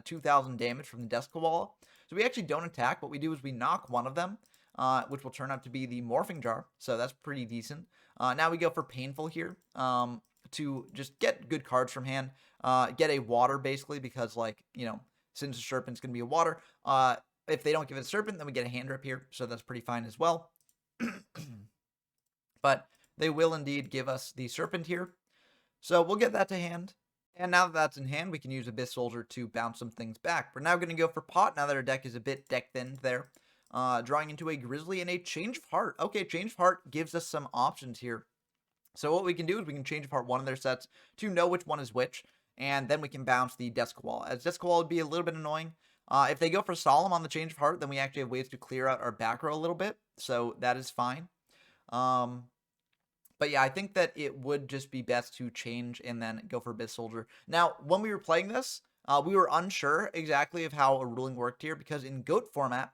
2,000 damage from the Deskawalla. So we actually don't attack. What we do is we knock one of them, which will turn out to be the Morphing Jar. So that's pretty decent. Now we go for Painful here to just get good cards from hand. get a water basically because like, since the Serpent's going to be a water, if they don't give it a Serpent, then we get a hand rip here. So that's pretty fine as well. But they will indeed give us the Serpent here. So we'll get that to hand. And now that that's in hand, we can use Abyss Soldier to bounce some things back. We're now going to go for Pot now that our deck is a bit deck thinned there. Drawing into a Grizzly and a Change of Heart. Okay, Change of Heart gives us some options here. So what we can do is we can change apart one of their sets to know which one is which, and then we can bounce the Desk Wall. As Desk Wall would be a little bit annoying. If they go for Solemn on the Change of Heart, then we actually have ways to clear out our back row a little bit, so that is fine. But yeah, I think that it would just be best to change and then go for Abyss Soldier. Now, when we were playing this, we were unsure exactly of how a ruling worked here, because in GOAT format,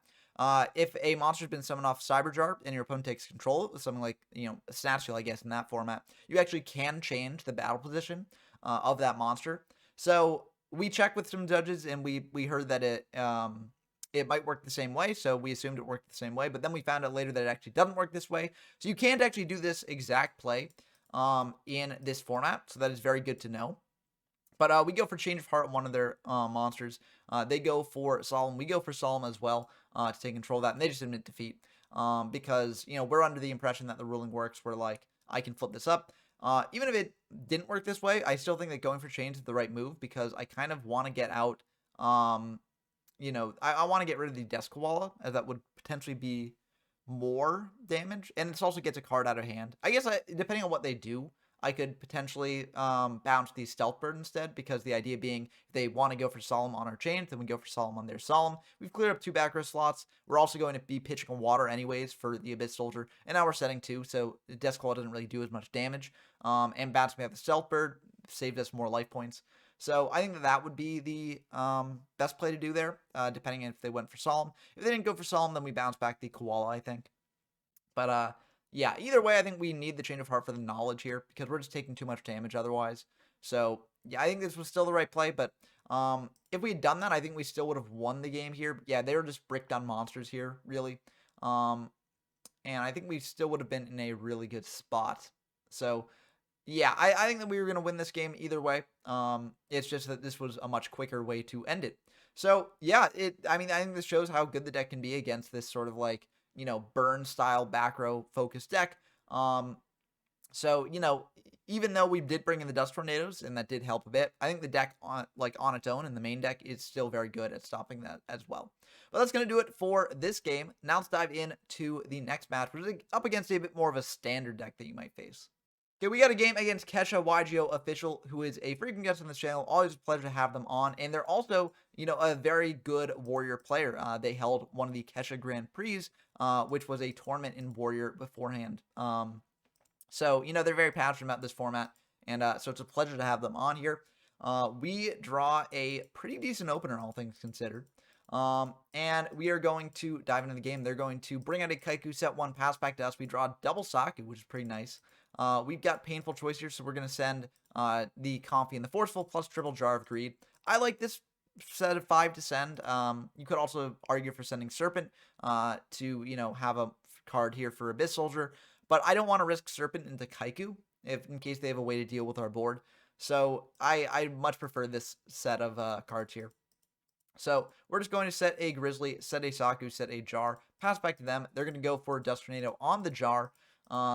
if a monster's been summoned off Cyberjar and your opponent takes control with something like, a Snatch Steal, I guess, in that format, you actually can change the battle position of that monster. So we checked with some judges, and we heard that it might work the same way, so we assumed it worked the same way, but then we found out later that it actually doesn't work this way. So you can't actually do this exact play in this format, so that is very good to know. But we go for Change of Heart on one of their monsters. They go for Solemn. We go for Solemn as well to take control of that, and they just admit defeat. Because, we're under the impression that the ruling works where, like, I can flip this up. Even if it didn't work this way, I still think that going for Change is the right move, because I kind of want to get out, I want to get rid of the Desk Koala, as that would potentially be more damage, and it also gets a card out of hand. I guess depending on what they do, I could potentially bounce the Stealth Bird instead, because the idea being if they want to go for Solemn on our Chains, then we go for Solemn on their Solemn. We've cleared up 2 back row slots. We're also going to be pitching a water anyways for the Abyss Soldier, and now we're setting 2, so the Death Claw doesn't really do as much damage. And bouncing out the Stealth Bird saved us more life points. So I think that would be the best play to do there, depending on if they went for Solemn. If they didn't go for Solemn, then we bounce back the Koala, I think. But yeah, either way, I think we need the Change of Heart for the knowledge here, because we're just taking too much damage otherwise. So yeah, I think this was still the right play, but if we had done that, I think we still would have won the game here. But yeah, they were just bricked on monsters here, really. And I think we still would have been in a really good spot. So yeah, I think that we were going to win this game either way. It's just that this was a much quicker way to end it. So yeah, I think this shows how good the deck can be against this sort of like, burn style back row focused deck. So, even though we did bring in the Dust Tornadoes, and that did help a bit, I think the deck on its own in the main deck is still very good at stopping that as well. But that's going to do it for this game. Now let's dive into the next match, which is up against a bit more of a standard deck that you might face. Okay, we got a game against Kesha YGO Official, who is a frequent guest on this channel. Always a pleasure to have them on. And they're also, a very good Warrior player. They held one of the Kesha Grand Prix, which was a tournament in Warrior beforehand. So, they're very passionate about this format. And so it's a pleasure to have them on here. We draw a pretty decent opener, all things considered. And we are going to dive into the game. They're going to bring out a Kaiku set 1, pass back to us. We draw double Saku, which is pretty nice. We've got Painful Choice here, so we're going to send the Comfy and the Forceful plus triple Jar of Greed. I like this set of 5 to send. You could also argue for sending Serpent to, have a card here for Abyss Soldier. But I don't want to risk Serpent into Kaiku in case they have a way to deal with our board. So I much prefer this set of cards here. So we're just going to set a Grizzly, set a Saku, set a Jar, pass back to them. They're going to go for a Dust Tornado on the Jar.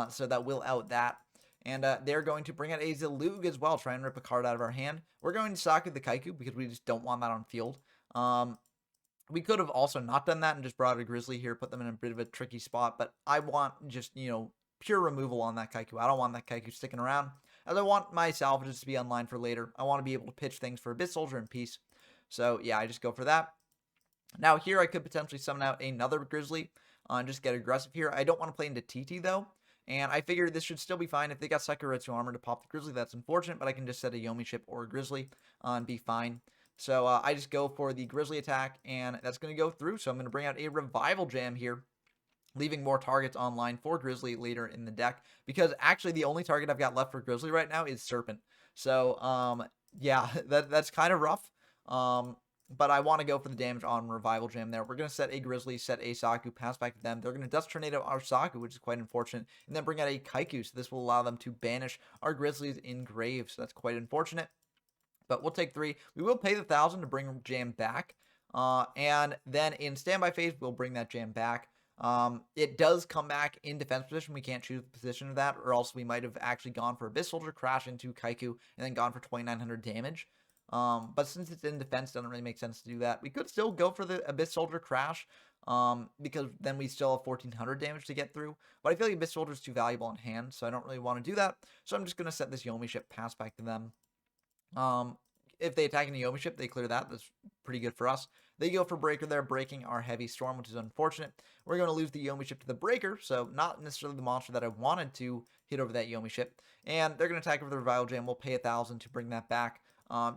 So that will out that. And they're going to bring out a Zalug as well, try and rip a card out of our hand. We're going to Saku the Kaiku because we just don't want that on field. We could have also not done that and just brought a Grizzly here, put them in a bit of a tricky spot. But I want just, pure removal on that Kaiku. I don't want that Kaiku sticking around, as I want my salvages to be online for later. I want to be able to pitch things for Abyss Soldier in peace. So yeah, I just go for that. Now here I could potentially summon out another Grizzly and just get aggressive here. I don't want to play into TT though. And I figured this should still be fine. If they got Sakuretsu Armor to pop the Grizzly, that's unfortunate, but I can just set a Yomi Ship or a Grizzly and be fine. So I just go for the Grizzly attack, and that's going to go through. So I'm going to bring out a Revival Jam here, leaving more targets online for Grizzly later in the deck, because actually the only target I've got left for Grizzly right now is Serpent. So, yeah, that's kind of rough. But I want to go for the damage on Revival Jam there. We're going to set a Grizzly, set a Saku, pass back to them. They're going to Dust Tornado our Saku, which is quite unfortunate, and then bring out a Kaiku. So this will allow them to banish our Grizzlies in grave. So that's quite unfortunate. but we'll take 3. We will pay the 1,000 to bring jam back. And then in standby phase, we'll bring that jam back. It does come back in defense position. We can't choose the position of that, or else we might have actually gone for Abyss Soldier, crash into Kaiku, and then gone for 2,900 damage. But since it's in defense, it doesn't really make sense to do that. We could still go for the Abyss Soldier crash, because then we still have 1,400 damage to get through. But I feel like Abyss Soldier is too valuable in hand, so I don't really want to do that. So I'm just going to set this Yomi ship pass back to them. If they attack a Yomi ship, they clear that. That's pretty good for us. They go for Breaker there, breaking our Heavy Storm, which is unfortunate. We're going to lose the Yomi ship to the Breaker, so not necessarily the monster that I wanted to hit over that Yomi ship. And they're going to attack over the Revival Jam. We'll pay 1,000 to bring that back,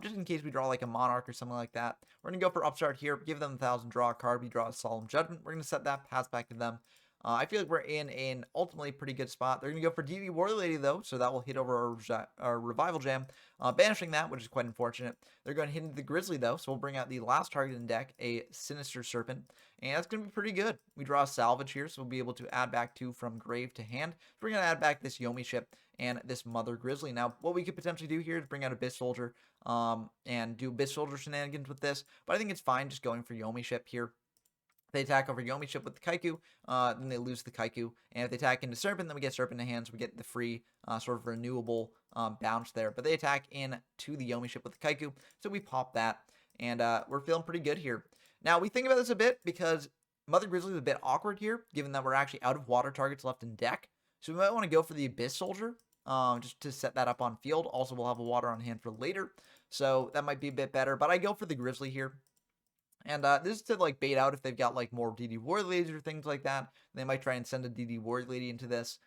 just in case we draw like a Monarch or something like that. We're going to go for Upstart here, give them 1,000, draw a card. We draw a Solemn Judgment. We're going to set that, pass back to them. I feel like we're in an ultimately pretty good spot. They're going to go for DD Warrior Lady, though, so that will hit over our Revival Jam, banishing that, which is quite unfortunate. They're going to hit into the Grizzly, though, so we'll bring out the last target in deck, a Sinister Serpent, and that's going to be pretty good. We draw a Salvage here, so we'll be able to add back 2 from grave to hand. So we're going to add back this Yomi ship and this Mother Grizzly. Now, what we could potentially do here is bring out Abyss Soldier, and do Abyss Soldier shenanigans with this, but I think it's fine just going for Yomi ship here. They attack over Yomi ship with the Kaiku, then they lose the Kaiku. And if they attack into Serpent, then we get Serpent in hand, so we get the free sort of renewable bounce there. But they attack into the Yomi ship with the Kaiku, so we pop that. And we're feeling pretty good here. Now, we think about this a bit because Mother Grizzly is a bit awkward here, given that we're actually out of water targets left in deck. So we might want to go for the Abyss Soldier, just to set that up on field. Also, we'll have a water on hand for later, so that might be a bit better. But I go for the Grizzly here. And this is to like bait out if they've got like more DD Warrior Ladies or things like that. They might try and send a DD Warrior Lady into this.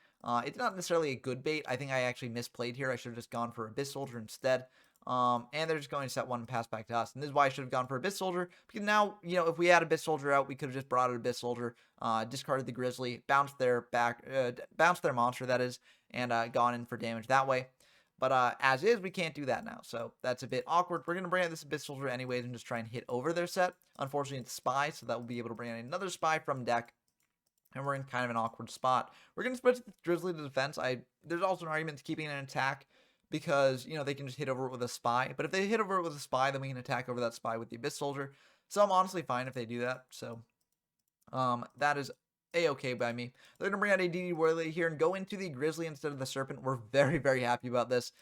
It's not necessarily a good bait. I think I actually misplayed here. I should have just gone for Abyss Soldier instead. And they're just going to set one and pass back to us. And this is why I should have gone for Abyss Soldier. Because now, you know, if we had Abyss Soldier out, we could have just brought out Abyss Soldier, discarded the Grizzly, bounced their monster, that is, and gone in for damage that way. But as is, we can't do that now, so that's a bit awkward. We're going to bring out this Abyss Soldier anyways and just try and hit over their set. Unfortunately, it's Spy, so that we'll be able to bring out another Spy from deck, and we're in kind of an awkward spot. We're going to switch the Grizzly to defense. There's also an argument to keeping an attack because, you know, they can just hit over it with a Spy. But if they hit over it with a Spy, then we can attack over that Spy with the Abyss Soldier. So I'm honestly fine if they do that, so that is A-okay by me. They're going to bring out a DD Warrior Lady here and go into the Grizzly instead of the Serpent. We're very, very happy about this.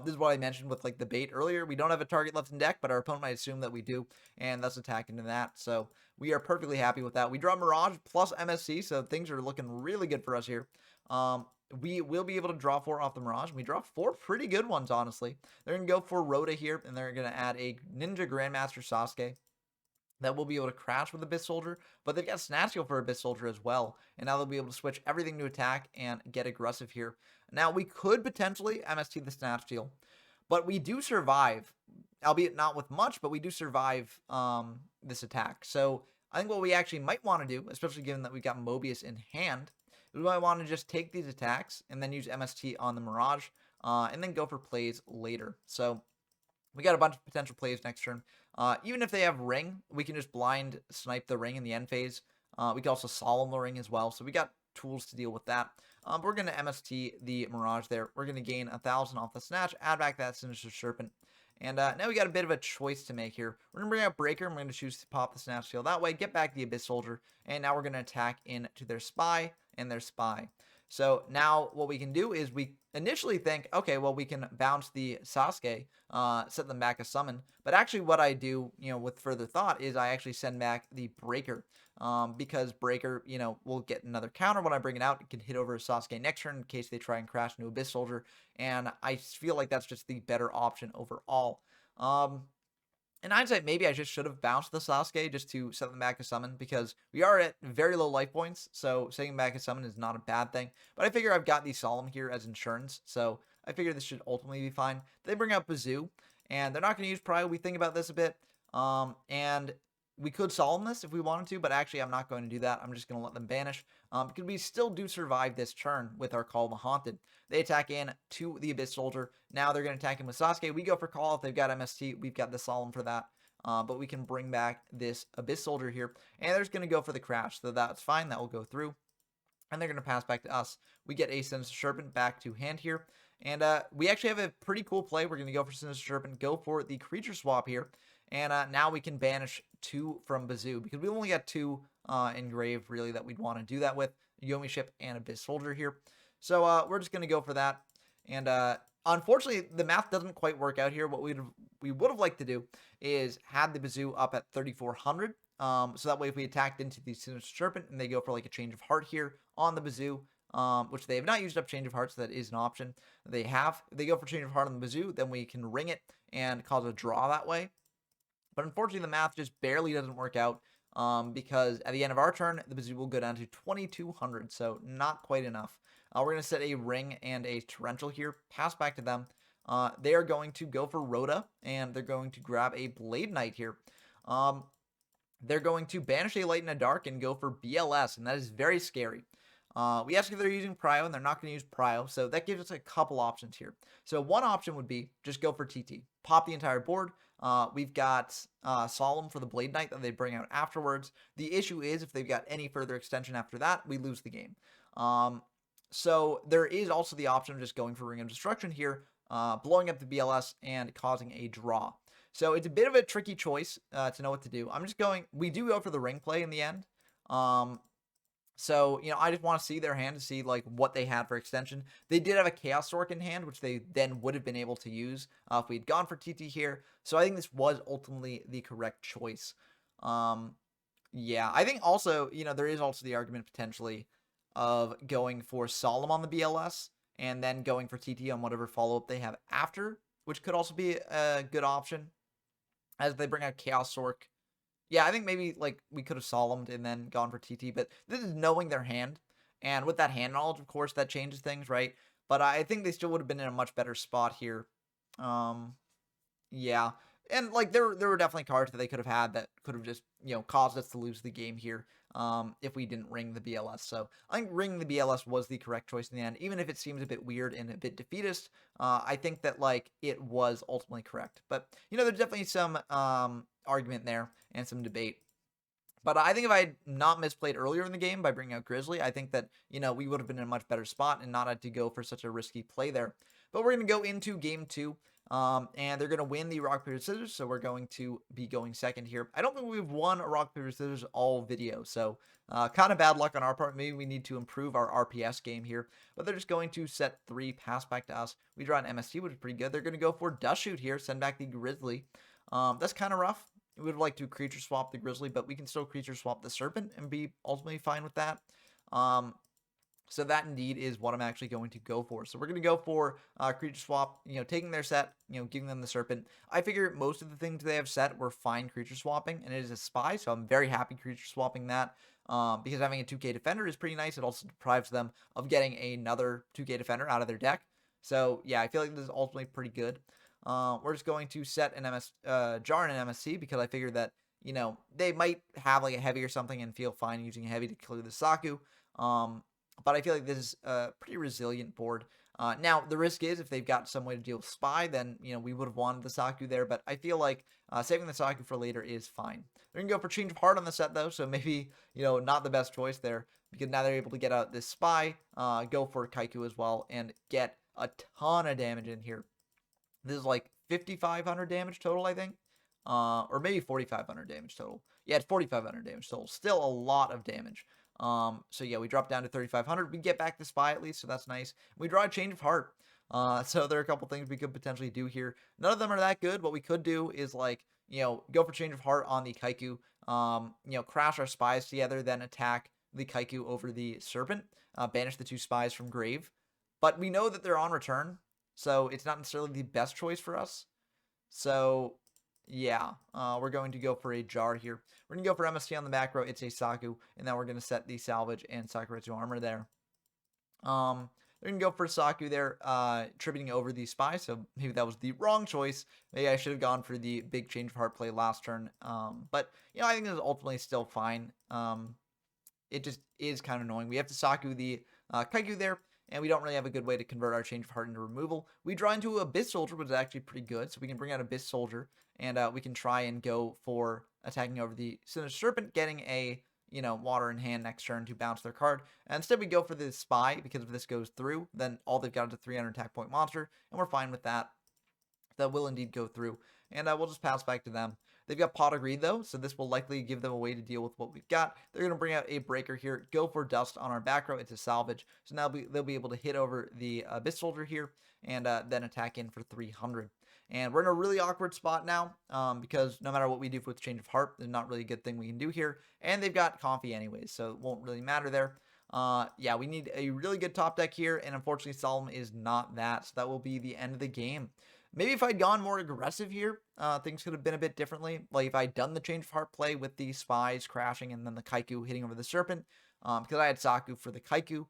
This is what I mentioned with like the bait earlier. We don't have a target left in deck, but our opponent might assume that we do, and that's attacking into that. So we are perfectly happy with that. We draw Mirage plus MSC, so things are looking really good for us here. We will be able to draw 4 off the Mirage. We draw 4 pretty good ones, honestly. They're going to go for Rhoda here, and they're going to add a Ninja Grandmaster Sasuke that will be able to crash with Abyss Soldier, but they've got Snatch Steal for Abyss Soldier as well, and now they'll be able to switch everything to attack and get aggressive here. Now, we could potentially MST the Snatch Steal, but we do survive, albeit not with much, but we do survive this attack. So I think what we actually might want to do, especially given that we've got Mobius in hand, is we might want to just take these attacks and then use MST on the Mirage, and then go for plays later. So we got a bunch of potential plays next turn. Even if they have Ring, we can just blind snipe the Ring in the end phase. We can also Solemn the Ring as well, so we got tools to deal with that. But we're going to MST the Mirage there. We're going to gain 1,000 off the Snatch, add back that Sinister Serpent. And now we got a bit of a choice to make here. We're going to bring out Breaker, and we're going to choose to pop the Snatch Steal that way, get back the Abyss Soldier, and now we're going to attack into their Spy and their Spy. So now what we can do is we initially think, okay, well, we can bounce the Sasuke, set them back a summon. But actually what I do, you know, with further thought is I actually send back the Breaker, because Breaker, you know, will get another counter when I bring it out. It can hit over Sasuke next turn in case they try and crash into Abyss Soldier. And I feel like that's just the better option overall. In hindsight, maybe I just should have bounced the Sasuke just to set them back a summon, because we are at very low life points, so setting back a summon is not a bad thing. But I figure I've got the Solemn here as insurance, so I figure this should ultimately be fine. They bring out Bazoo, and they're not going to use Prio. We think about this a bit, and we could Solemn this if we wanted to, but actually I'm not going to do that. I'm just going to let them banish, because we still do survive this turn with our Call of the Haunted. They attack in to the Abyss Soldier. Now they're going to attack him with Sasuke. We go for Call. If they've got MST, we've got the Solemn for that. But we can bring back this Abyss Soldier here. And they're just going to go for the Crash, so that's fine. That will go through. And they're going to pass back to us. We get a Sinister Serpent back to hand here. And we actually have a pretty cool play. We're going to go for Sinister Serpent, go for the creature swap here. And now we can banish 2 from Bazoo because we only got 2 engraved really that we'd want to do that with. Yomi Ship and Abyss Soldier here. So we're just going to go for that. And unfortunately, the math doesn't quite work out here. What we would have liked to do is had the Bazoo up at 3,400. So that way if we attacked into the Sinister Serpent and they go for like a Change of Heart here on the Bazoo, which they have not used up Change of Heart, so that is an option. They go for Change of Heart on the Bazoo, then we can ring it and cause a draw that way. But unfortunately, the math just barely doesn't work out because at the end of our turn, the Bazoo will go down to 2,200, so not quite enough. We're going to set a ring and a torrential here, pass back to them. They are going to go for Rhoda, and they're going to grab a Blade Knight here. They're going to banish a light and a dark and go for BLS, and that is very scary. We ask if they're using Prio, and they're not going to use Prio, so that gives us a couple options here. So one option would be just go for TT. Pop the entire board. We've got Solemn for the Blade Knight that they bring out afterwards. The issue is if they've got any further extension after that, we lose the game. So there is also the option of just going for Ring of Destruction here, blowing up the BLS and causing a draw. So it's a bit of a tricky choice to know what to do. We do go for the ring play in the end. So, I just want to see their hand to see, like, what they had for extension. They did have a Chaos Orc in hand, which they then would have been able to use if we had gone for TT here. So I think this was ultimately the correct choice. Yeah, I think also, there is also the argument potentially of going for Solemn on the BLS and then going for TT on whatever follow-up they have after, which could also be a good option as they bring out Chaos Orc. Yeah, I think maybe, like, we could have Solemned and then gone for TT, but this is knowing their hand. And with that hand knowledge, of course, that changes things, right? But I think they still would have been in a much better spot here. Yeah. And, like, there were definitely cards that they could have had that could have just, caused us to lose the game here if we didn't ring the BLS. So I think ringing the BLS was the correct choice in the end. Even if it seems a bit weird and a bit defeatist, I think that, like, it was ultimately correct. But, there's definitely some argument there and some debate. But I think if I had not misplayed earlier in the game by bringing out Grizzly, I think that, we would have been in a much better spot and not had to go for such a risky play there. But we're going to go into game 2. And they're going to win the rock, paper, scissors, so we're going to be going second here. I don't think we've won a rock, paper, scissors all video, so kind of bad luck on our part. Maybe we need to improve our RPS game here, but they're just going to set 3, pass back to us. We draw an MST, which is pretty good. They're going to go for Dust Shoot here, send back the Grizzly. That's kind of rough. We would like to creature swap the Grizzly, but we can still creature swap the Serpent and be ultimately fine with that. So that indeed is what I'm actually going to go for. So we're going to go for creature swap, taking their set, giving them the Serpent. I figure most of the things they have set were fine creature swapping, and it is a spy, so I'm very happy creature swapping that because having a 2k defender is pretty nice. It also deprives them of getting another 2k defender out of their deck. So yeah, I feel like this is ultimately pretty good. We're just going to set an jar and an MSC because I figured that, they might have like a heavy or something and feel fine using a heavy to clear the Saku. But I feel like this is a pretty resilient board. Now, the risk is if they've got some way to deal with Spy, then, we would have wanted the Saku there. But I feel like saving the Saku for later is fine. They're going to go for Change of Heart on the set, though. So maybe, not the best choice there. Because now they're able to get out this Spy, go for Kaiku as well, and get a ton of damage in here. This is like 5,500 damage total, I think. Or maybe 4,500 damage total. Yeah, it's 4,500 damage total. Still a lot of damage. So yeah, we drop down to 3,500. We get back the Spy at least, so that's nice. We draw a Change of Heart. So there are a couple things we could potentially do here. None of them are that good. What we could do is like, go for Change of Heart on the Kaiku. Crash our Spies together, then attack the Kaiku over the Serpent. Banish the 2 Spies from Grave. But we know that they're on return, so it's not necessarily the best choice for us. So yeah, we're going to go for a jar here. We're going to go for MST on the back row. It's a Saku, and then we're going to set the Salvage and Sakuretsu Armor there. They're going to go for Saku there, tributing over the Spy, so maybe that was the wrong choice. Maybe I should have gone for the big Change of Heart play last turn. But, I think this is ultimately still fine. It just is kind of annoying. We have to Saku the Kaiku there, and we don't really have a good way to convert our Change of Heart into removal. We draw into Abyss Soldier, which is actually pretty good, so we can bring out Abyss Soldier, and we can try and go for attacking over the Sinister Serpent, getting a, water in hand next turn to bounce their card. And instead we go for the spy, because if this goes through, then all they've got is a 300 attack point monster, and we're fine with that. That will indeed go through, and we'll just pass back to them. They've got Pot of Greed though, so this will likely give them a way to deal with what we've got. They're going to bring out a breaker here, go for Dust on our back row. It's a salvage, so now they'll be able to hit over the Abyss Soldier here, and then attack in for 300. And we're in a really awkward spot now, because no matter what we do with Change of Heart, there's not really a good thing we can do here. And they've got Comfy anyways, so it won't really matter there. Yeah, we need a really good top deck here, and unfortunately Solemn is not that, so that will be the end of the game. Maybe if I'd gone more aggressive here, things could have been a bit differently. Like if I'd done the Change of Heart play with the Spies crashing and then the Kaiku hitting over the Serpent, because I had Saku for the Kaiku.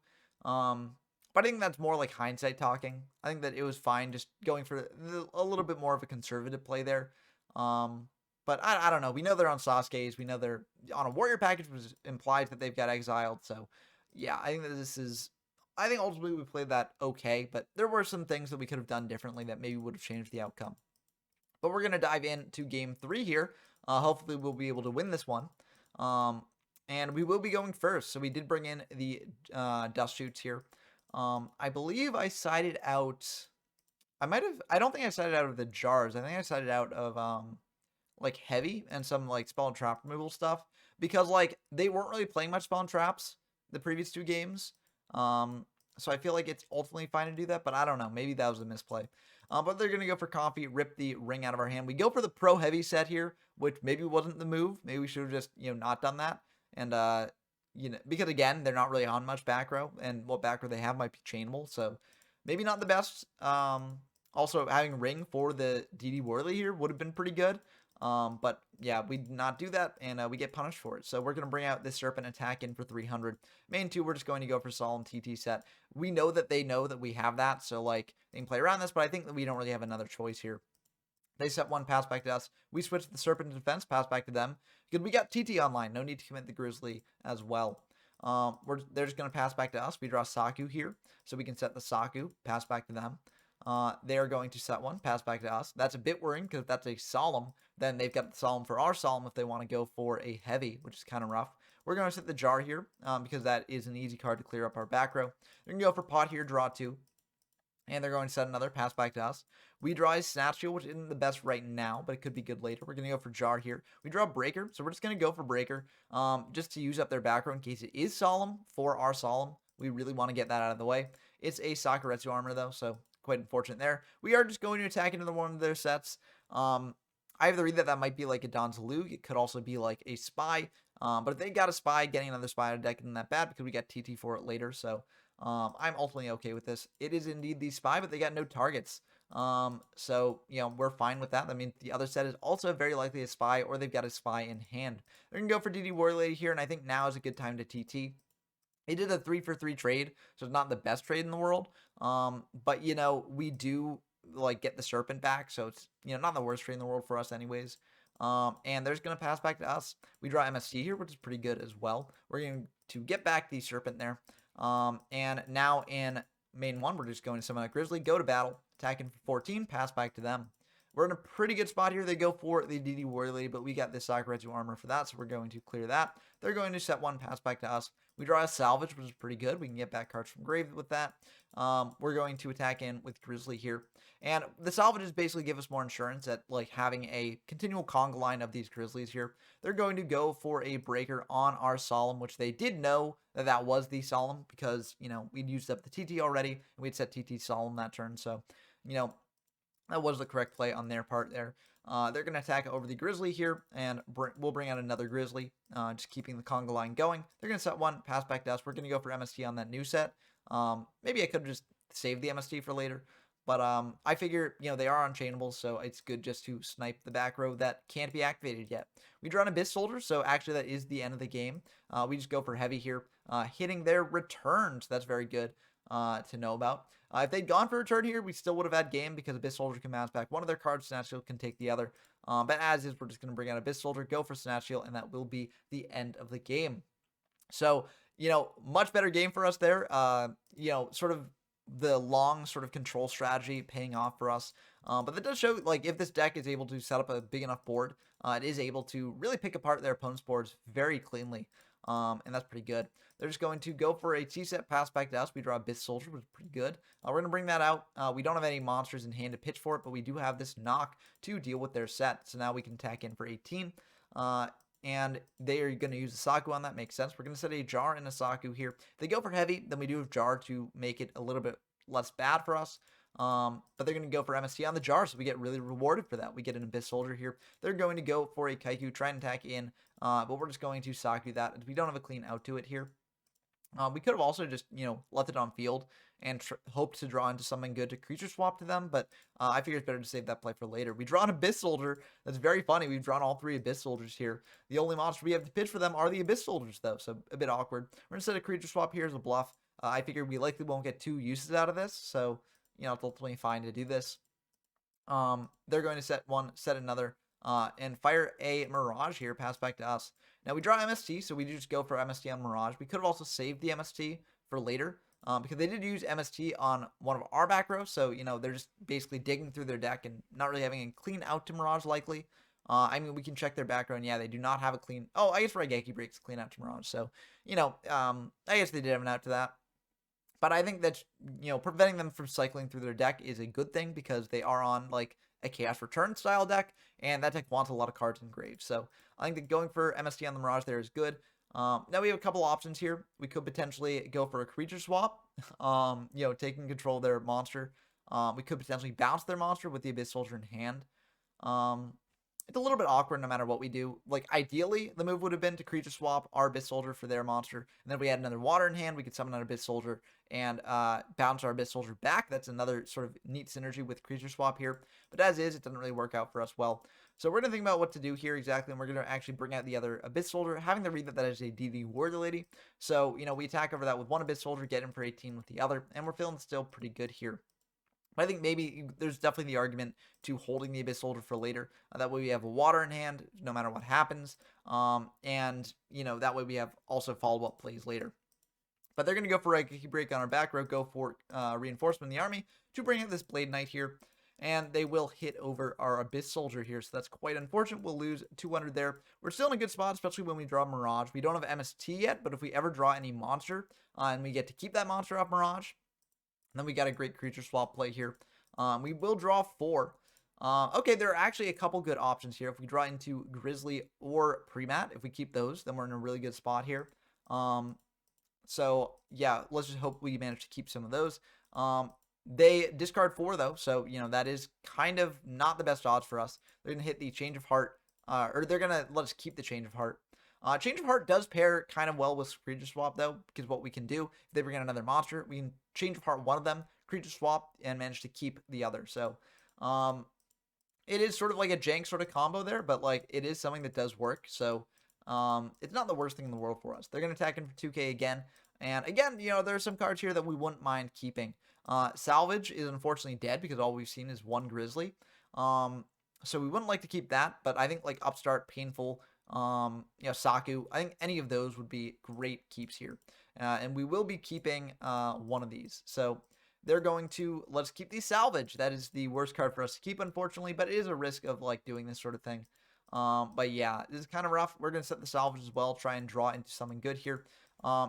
But I think that's more like hindsight talking. I think that it was fine just going for a little bit more of a conservative play there. But I don't know. We know they're on Sasuke's. We know they're on a Warrior package, which implies that they've got exiled. So, yeah, I think that this is... I think ultimately we played that okay, but there were some things that we could have done differently that maybe would have changed the outcome. But we're going to dive into Game 3 here. Hopefully we'll be able to win this one. And we will be going first. So we did bring in the Dust Shoots here. I believe I sided out... I don't think I sided out of the jars. I think I sided out of, like, heavy and some, like, spell and trap removal stuff. Because, like, they weren't really playing much spell and traps the previous two games. So I feel like it's ultimately fine to do that, but I don't know. Maybe that was a misplay. But they're going to go for Comfy, rip the ring out of our hand. We go for the Pro Heavy set here, which maybe wasn't the move. Maybe we should have just, not done that. And, because again, they're not really on much back row, and what back row they have might be chainable, so maybe not the best. Also, having ring for the DD Worley here would have been pretty good. But yeah, we did not do that, and we get punished for it. So we're going to bring out this Serpent attack in for 300. Main two, we're just going to go for Solemn TT set. We know that they know that we have that, so like they can play around this, but I think that we don't really have another choice here. They set one, pass back to us. We switch the Serpent to defense, pass back to them. Because we got TT online. No need to commit the Grizzly as well. They're just going to pass back to us. We draw Saku here, so we can set the Saku, pass back to them. They're going to set one, pass back to us. That's a bit worrying because if that's a Solemn, then they've got the Solemn for our Solemn if they want to go for a Heavy, which is kind of rough. We're going to set the Jar here because that is an easy card to clear up our back row. They're going to go for Pot here, draw two. And they're going to set another, pass back to us. We draw a Snatch Shield, which isn't the best right now, but it could be good later. We're going to go for Jar here. We draw Breaker, so we're just going to go for Breaker just to use up their back row in case it is Solemn for our Solemn. We really want to get that out of the way. It's a Sakuretsu armor, though, so quite unfortunate there. We are just going to attack into one of their sets. I have the read that might be like a Don Zalug. It could also be like a Spy. But if they got a Spy, getting another Spy out of deck isn't that bad because we got TT for it later, so... I'm ultimately okay with this. It is indeed the Spy, but they got no targets. So, we're fine with that. I mean, the other set is also very likely a Spy, or they've got a Spy in hand. They're going to go for DD Warrior Lady here, and I think now is a good time to TT. He did a 3-for-3 trade, so it's not the best trade in the world. But, we do, get the Serpent back, so it's, not the worst trade in the world for us anyways. And they're just going to pass back to us. We draw MST here, which is pretty good as well. We're going to get back the Serpent there. And now in main one, we're just going to summon a Grizzly, go to battle, attacking for 14, pass back to them. We're in a pretty good spot here. They go for the DD Warrior Lady, but we got this Sakuretsu armor for that, so we're going to clear that. They're going to set one, pass back to us. We draw a Salvage, which is pretty good. We can get back cards from grave with that. We're going to attack in with Grizzly here. And the Salvages basically give us more insurance at having a continual conga line of these Grizzlies here. They're going to go for a Breaker on our Solemn, which they did know that was the Solemn because, we'd used up the TT already, and we'd set TT Solemn that turn. So, that was the correct play on their part there. They're going to attack over the Grizzly here, and we'll bring out another Grizzly, just keeping the conga line going. They're going to set one, pass back to us. We're going to go for MST on that new set. Maybe I could have just saved the MST for later. But I figure, they are unchainable, so it's good just to snipe the back row that can't be activated yet. We draw an Abyss Soldier, so actually that is the end of the game. We just go for Heavy here, hitting their returns. That's very good to know about. If they'd gone for return here, we still would have had game because Abyss Soldier can bounce back one of their cards, Snatch Shield can take the other. But as is, we're just going to bring out Abyss Soldier, go for Snatch Shield, and that will be the end of the game. So, much better game for us there. Sort of the long sort of control strategy paying off for us. But that does show, if this deck is able to set up a big enough board, it is able to really pick apart their opponent's boards very cleanly. and that's pretty good. They're just going to go for a T-set pass back to us. We draw Abyss Soldier, which is pretty good. We're going to bring that out. We don't have any monsters in hand to pitch for it, but we do have this knock to deal with their set. So now we can attack in for 18. And they are going to use a Saku on that. Makes sense. We're going to set a Jar and a Saku here. If they go for heavy, then we do have Jar to make it a little bit less bad for us. But they're going to go for MST on the Jar, so we get really rewarded for that. We get an Abyss Soldier here. They're going to go for a Kaiku, try and attack in, but we're just going to Saku that. We don't have a clean out to it here. We could have also just, left it on field and hoped to draw into something good to creature swap to them, but I figure it's better to save that play for later. We draw an Abyss Soldier. That's very funny. We've drawn all 3 Abyss Soldiers here. The only monster we have to pitch for them are the Abyss Soldiers, though, so a bit awkward. We're going to set a creature swap here as a bluff. I figure we likely won't get 2 uses out of this, so, it's ultimately fine to do this. They're going to set another, and fire a Mirage here, pass back to us. Now, we draw MST, so we just go for MST on Mirage. We could have also saved the MST for later, because they did use MST on one of our back rows, so, they're just basically digging through their deck and not really having a clean out to Mirage, likely. I mean, we can check their back row, and yeah, they do not have a clean... Oh, I guess Raigeki breaks clean out to Mirage, so, I guess they did have an out to that. But I think that, preventing them from cycling through their deck is a good thing because they are on, like, a Chaos Return style deck, and that deck wants a lot of cards engraved. So I think that going for MST on the Mirage there is good. Now we have a couple options here. We could potentially go for a creature swap, taking control of their monster. We could potentially bounce their monster with the Abyss Soldier in hand. It's a little bit awkward no matter what we do. Like, ideally, the move would have been to creature swap our Abyss Soldier for their monster. And then if we had another water in hand, we could summon an Abyss Soldier and bounce our Abyss Soldier back. That's another sort of neat synergy with creature swap here. But as is, it doesn't really work out for us well. So we're going to think about what to do here exactly, and we're going to actually bring out the other Abyss Soldier, having the read that is a DD Warrior Lady. So, we attack over that with one Abyss Soldier, get him for 18 with the other, and we're feeling still pretty good here. But I think maybe there's definitely the argument to holding the Abyss Soldier for later. That way we have a water in hand, no matter what happens. And, that way we have also follow-up plays later. But they're going to go for a Raigeki break on our back row, go for reinforcement in the army to bring in this Blade Knight here. And they will hit over our Abyss Soldier here, so that's quite unfortunate. We'll lose 200 there. We're still in a good spot, especially when we draw Mirage. We don't have MST yet, but if we ever draw any monster, and we get to keep that monster off Mirage, then we got a great creature swap play here. We will draw 4. Okay, there are actually a couple good options here. If we draw into Grizzly or Premat, if we keep those, then we're in a really good spot here. So, yeah, let's just hope we manage to keep some of those. They discard 4, though, so, that is kind of not the best odds for us. They're going to hit the Change of Heart, or they're going to let us keep the Change of Heart. Change of Heart does pair kind of well with Creature Swap, though, because what we can do, if they bring in another monster, we can Change of Heart one of them, Creature Swap, and manage to keep the other. So, it is sort of like a jank sort of combo there, but, like, it is something that does work. So, it's not the worst thing in the world for us. They're going to attack in for 2k again. And, again, there are some cards here that we wouldn't mind keeping. Salvage is unfortunately dead because all we've seen is one Grizzly. So we wouldn't like to keep that, but I think, like, Upstart, Painful... Saku, I think any of those would be great keeps here. And we will be keeping one of these. So they're going to let us keep the Salvage. That is the worst card for us to keep, unfortunately, but it is a risk of, like, doing this sort of thing. But yeah, this is kind of rough. We're going to set the Salvage as well, try and draw into something good here.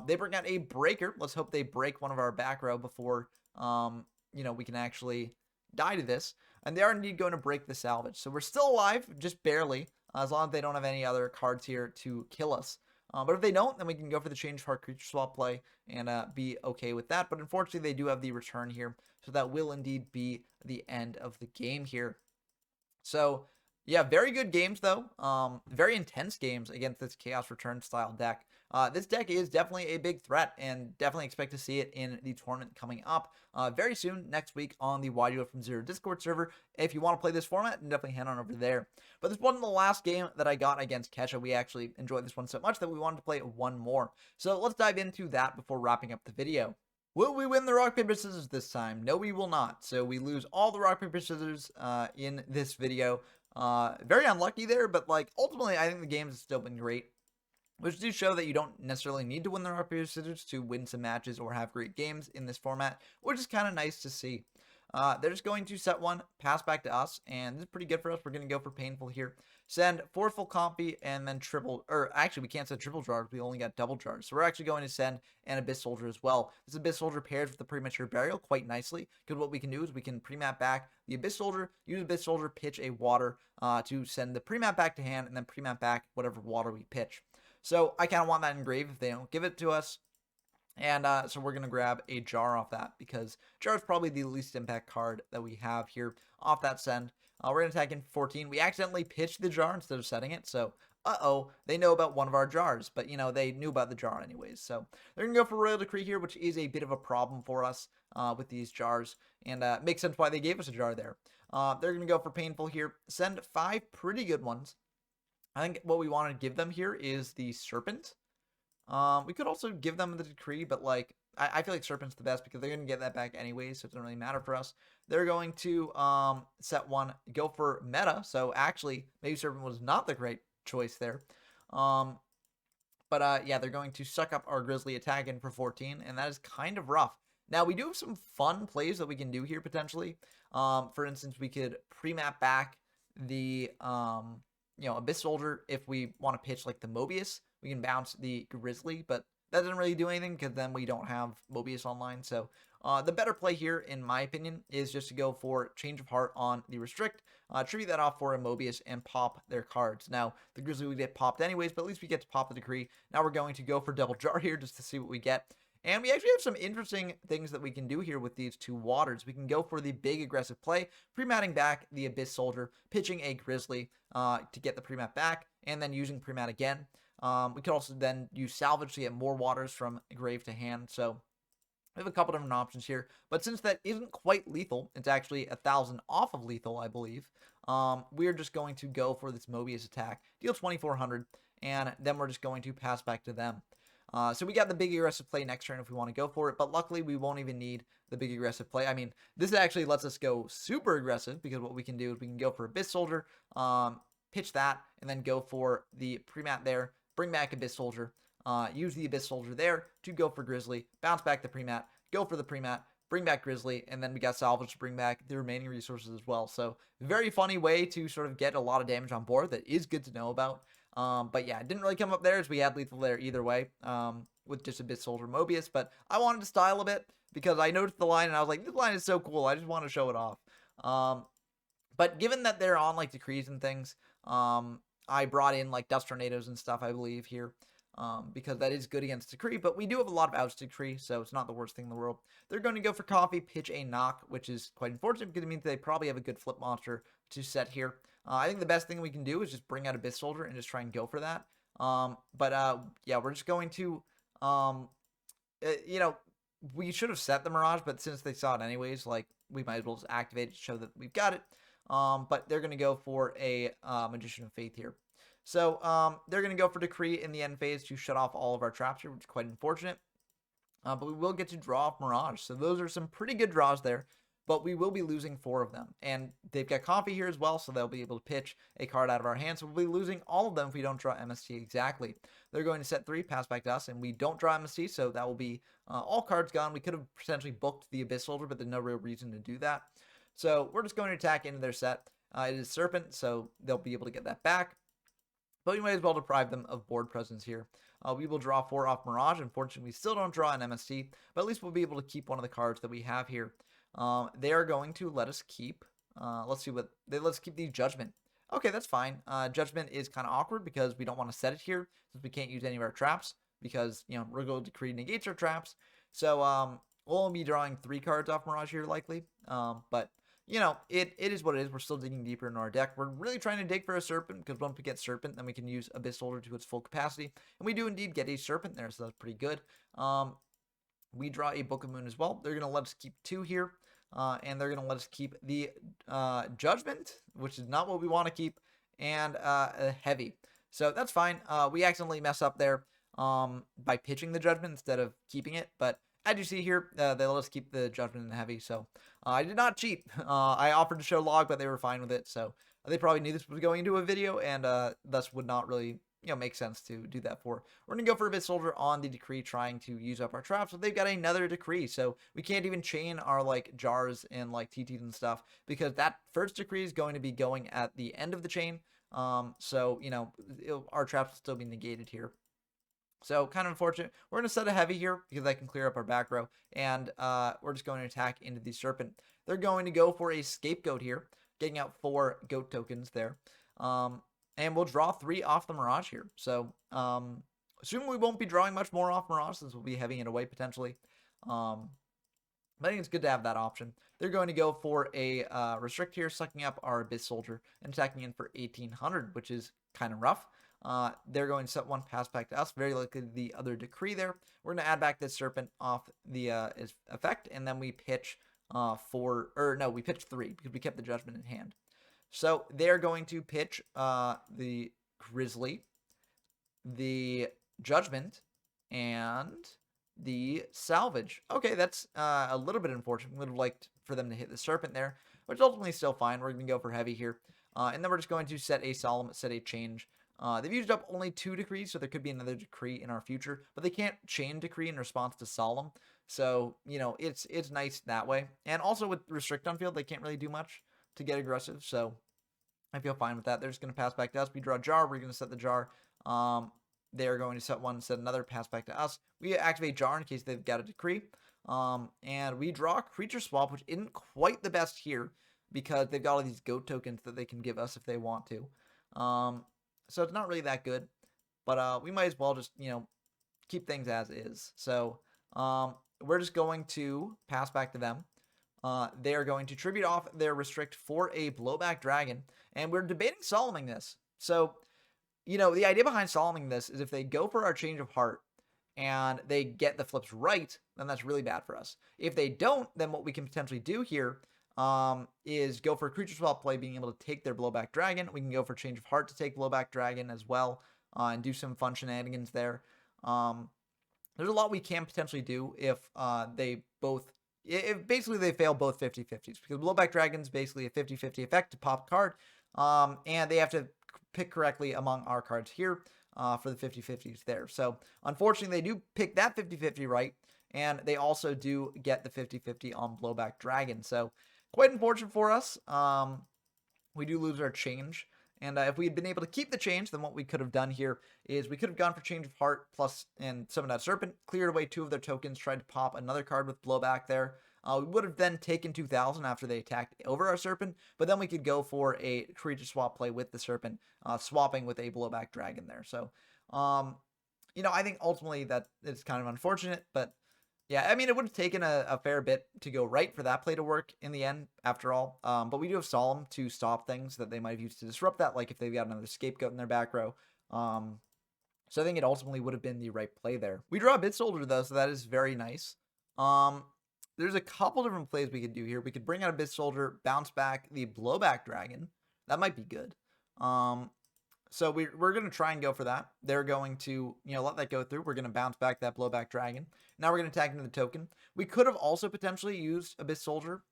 They bring out a Breaker. Let's hope they break one of our back row before, we can actually die to this. And they are indeed going to break the Salvage. So we're still alive, just barely. As long as they don't have any other cards here to kill us. But if they don't, then we can go for the Change of Heart creature swap play and be okay with that. But unfortunately, they do have the return here. So that will indeed be the end of the game here. So, yeah, very good games, though. Very intense games against this Chaos Return style deck. This deck is definitely a big threat, and definitely expect to see it in the tournament coming up very soon, next week on the YGO from Zero Discord server. If you want to play this format, then definitely head on over there. But this wasn't the last game that I got against Kesha. We actually enjoyed this one so much that we wanted to play one more. So let's dive into that before wrapping up the video. Will we win the rock, paper, scissors this time? No, we will not. So we lose all the rock, paper, scissors in this video. Very unlucky there, but, like, ultimately, I think the games have still been great. Which do show that you don't necessarily need to win the rock, paper, scissors to win some matches or have great games in this format, which is kind of nice to see. They're just going to set one, pass back to us, and this is pretty good for us. We're going to go for painful here. Send forceful copy and then triple, or actually we can't send triple jars. We only got double jars. So we're actually going to send an Abyss Soldier as well. This Abyss Soldier pairs with the Premature Burial quite nicely, because what we can do is we can pre-map back the Abyss Soldier, use Abyss Soldier, pitch a water to send the pre-map back to hand, and then pre-map back whatever water we pitch. So I kind of want that engraved if they don't give it to us. And so we're going to grab a jar off that, because jar is probably the least impact card that we have here off that send. We're going to attack in 14. We accidentally pitched the jar instead of setting it. So, they know about one of our jars. But, they knew about the jar anyways. So, they're going to go for Royal Decree here, which is a bit of a problem for us with these jars. And makes sense why they gave us a jar there. They're going to go for Painful here. Send 5 pretty good ones. I think what we want to give them here is the Serpent. We could also give them the Decree, but I feel like Serpent's the best because they're going to get that back anyway, so it doesn't really matter for us. They're going to set one, go for meta, so actually maybe Serpent was not the great choice there. Yeah, they're going to suck up our Grizzly attack in for 14, and that is kind of rough. Now, we do have some fun plays that we can do here potentially. For instance, we could pre-map back the Abyss Soldier if we want to pitch like the Mobius. We can bounce the Grizzly, but that doesn't really do anything because then we don't have Mobius online. So the better play here, in my opinion, is just to go for Change of Heart on the Restrict, tribute that off for a Mobius, and pop their cards. Now, the Grizzly would get popped anyways, but at least we get to pop the Decree. Now we're going to go for Double Jar here just to see what we get. And we actually have some interesting things that we can do here with these 2 waters. We can go for the big aggressive play, pre-matting back the Abyss Soldier, pitching a Grizzly to get the pre-mat back, and then using pre-mat again. We could also then use Salvage to get more waters from grave to hand. So we have a couple different options here. But since that isn't quite lethal, it's actually 1,000 off of lethal, I believe. We're just going to go for this Mobius attack, deal 2,400, and then we're just going to pass back to them. So we got the big aggressive play next turn if we want to go for it, but luckily we won't even need the big aggressive play. I mean, this actually lets us go super aggressive, because what we can do is we can go for Abyss Soldier, pitch that, and then go for the pre-mat there, bring back Abyss Soldier, use the Abyss Soldier there to go for Grizzly, bounce back the pre-mat, go for the pre-mat, bring back Grizzly, and then we got Salvage to bring back the remaining resources as well. So very funny way to sort of get a lot of damage on board that is good to know about. But yeah, it didn't really come up there as we had lethal there either way, with just Abyss Soldier Mobius, but I wanted to style a bit because I noticed the line and I was like, this line is so cool, I just want to show it off. But given that they're on like decrees and things, I brought in like Dust Tornadoes and stuff, I believe, here, because that is good against Decree, but we do have a lot of outs to Decree, so it's not the worst thing in the world. They're going to go for Coffee, pitch a Knock, which is quite unfortunate because it means they probably have a good flip monster to set here. I think the best thing we can do is just bring out Abyss Soldier and just try and go for that. Yeah, we're just going to, we should have set the Mirage, but since they saw it anyways, like, we might as well just activate it to show that we've got it. But they're going to go for a Magician of Faith here. So they're going to go for Decree in the end phase to shut off all of our traps here, which is quite unfortunate. But we will get to draw off Mirage. So those are some pretty good draws there. But we will be losing 4 of them. And they've got Coffee here as well, so they'll be able to pitch a card out of our hands. So we'll be losing all of them if we don't draw MST exactly. They're going to set 3, pass back to us, and we don't draw MST, so that will be all cards gone. We could have potentially booked the Abyss Soldier, but there's no real reason to do that. So we're just going to attack into their set. It is Serpent, so they'll be able to get that back. But we might as well deprive them of board presence here. We will draw 4 off Mirage. Unfortunately, we still don't draw an MST, but at least we'll be able to keep one of the cards that we have here. They are going to let us keep, let's keep the Judgment. Okay, that's fine. Judgment is kind of awkward because we don't want to set it here since we can't use any of our traps because, Wriggle Decree negates our traps. So, we'll only be drawing 3 cards off Mirage here likely. But, it is what it is. We're still digging deeper into our deck. We're really trying to dig for a Serpent because once we get Serpent, then we can use Abyss Soldier to its full capacity. And we do indeed get a Serpent there, so that's pretty good. We draw a Book of Moon as well. They're going to let us keep 2 here. And they're going to let us keep the Judgment, which is not what we want to keep, and a Heavy. So that's fine. We accidentally mess up there by pitching the Judgment instead of keeping it. But as you see here, they let us keep the Judgment and the Heavy. So I did not cheat. I offered to show log, but they were fine with it. So they probably knew this was going into a video and thus would not really makes sense to do that for. We're going to go for Abyss Soldier on the Decree, trying to use up our traps, but they've got another Decree, so we can't even chain our, like, jars and, like, TTs and stuff, because that first Decree is going to be going at the end of the chain, so, our traps will still be negated here. So kind of unfortunate. We're going to set a heavy here because I can clear up our back row. And we're just going to attack into the Serpent. They're going to go for a Scapegoat here, getting out 4 goat tokens there. And we'll draw 3 off the Mirage here. So assuming we won't be drawing much more off Mirage, since we'll be having it away potentially. But I think it's good to have that option. They're going to go for a Restrict here, sucking up our Abyss Soldier and attacking in for 1800, which is kind of rough. They're going to set 1 pass back to us, very likely the other Decree there. We're going to add back this Serpent off the effect, and then we pitch we pitched 3 because we kept the Judgment in hand. So they're going to pitch the Grizzly, the Judgment, and the Salvage. Okay, that's a little bit unfortunate. Would have liked for them to hit the Serpent there, which is ultimately still fine. We're going to go for heavy here. And then we're just going to set a Solemn, set a change. They've used up only 2 decrees, so there could be another decree in our future, but they can't chain decree in response to Solemn. So, it's nice that way. And also with Restrict on field, they can't really do much to get aggressive, so I feel fine with that. They're just going to pass back to us. We draw a jar. We're going to set the jar. They're going to set 1, set another, pass back to us. We activate jar in case they've got a decree. And we draw Creature Swap, which isn't quite the best here because they've got all these goat tokens that they can give us if they want to. So it's not really that good, but we might as well just, keep things as is. So we're just going to pass back to them. They are going to tribute off their Restrict for a Blowback Dragon, and we're debating Solemning this. So, the idea behind Solemning this is if they go for our Change of Heart and they get the flips right, then that's really bad for us. If they don't, then what we can potentially do here is go for a Creature Swap play, being able to take their Blowback Dragon. We can go for Change of Heart to take Blowback Dragon as well, and do some fun shenanigans there. There's a lot we can potentially do if if basically they fail both 50-50s, because Blowback Dragon's basically a 50-50 effect to pop a card, and they have to pick correctly among our cards here for the 50-50s there. So unfortunately, they do pick that 50-50 right, and they also do get the 50-50 on Blowback Dragon. So quite unfortunate for us. We do lose our change. And if we had been able to keep the change, then what we could have done here is we could have gone for Change of Heart plus and summoned that Serpent, cleared away 2 of their tokens, tried to pop another card with Blowback there. We would have then taken 2,000 after they attacked over our Serpent, but then we could go for a Creature Swap play with the Serpent, swapping with a Blowback Dragon there. So, I think ultimately that it's kind of unfortunate, but yeah, I mean, it would have taken a fair bit to go right for that play to work in the end, after all. But we do have Solemn to stop things that they might have used to disrupt that, like if they've got another Scapegoat in their back row. So I think it ultimately would have been the right play there. We draw a Bit Soldier, though, so that is very nice. There's a couple different plays we could do here. We could bring out a Bit Soldier, bounce back the Blowback Dragon. That might be good. So we're going to try and go for that. They're going to, let that go through. We're going to bounce back that Blowback Dragon. Now we're going to attack into the token. We could have also potentially used Abyss Soldier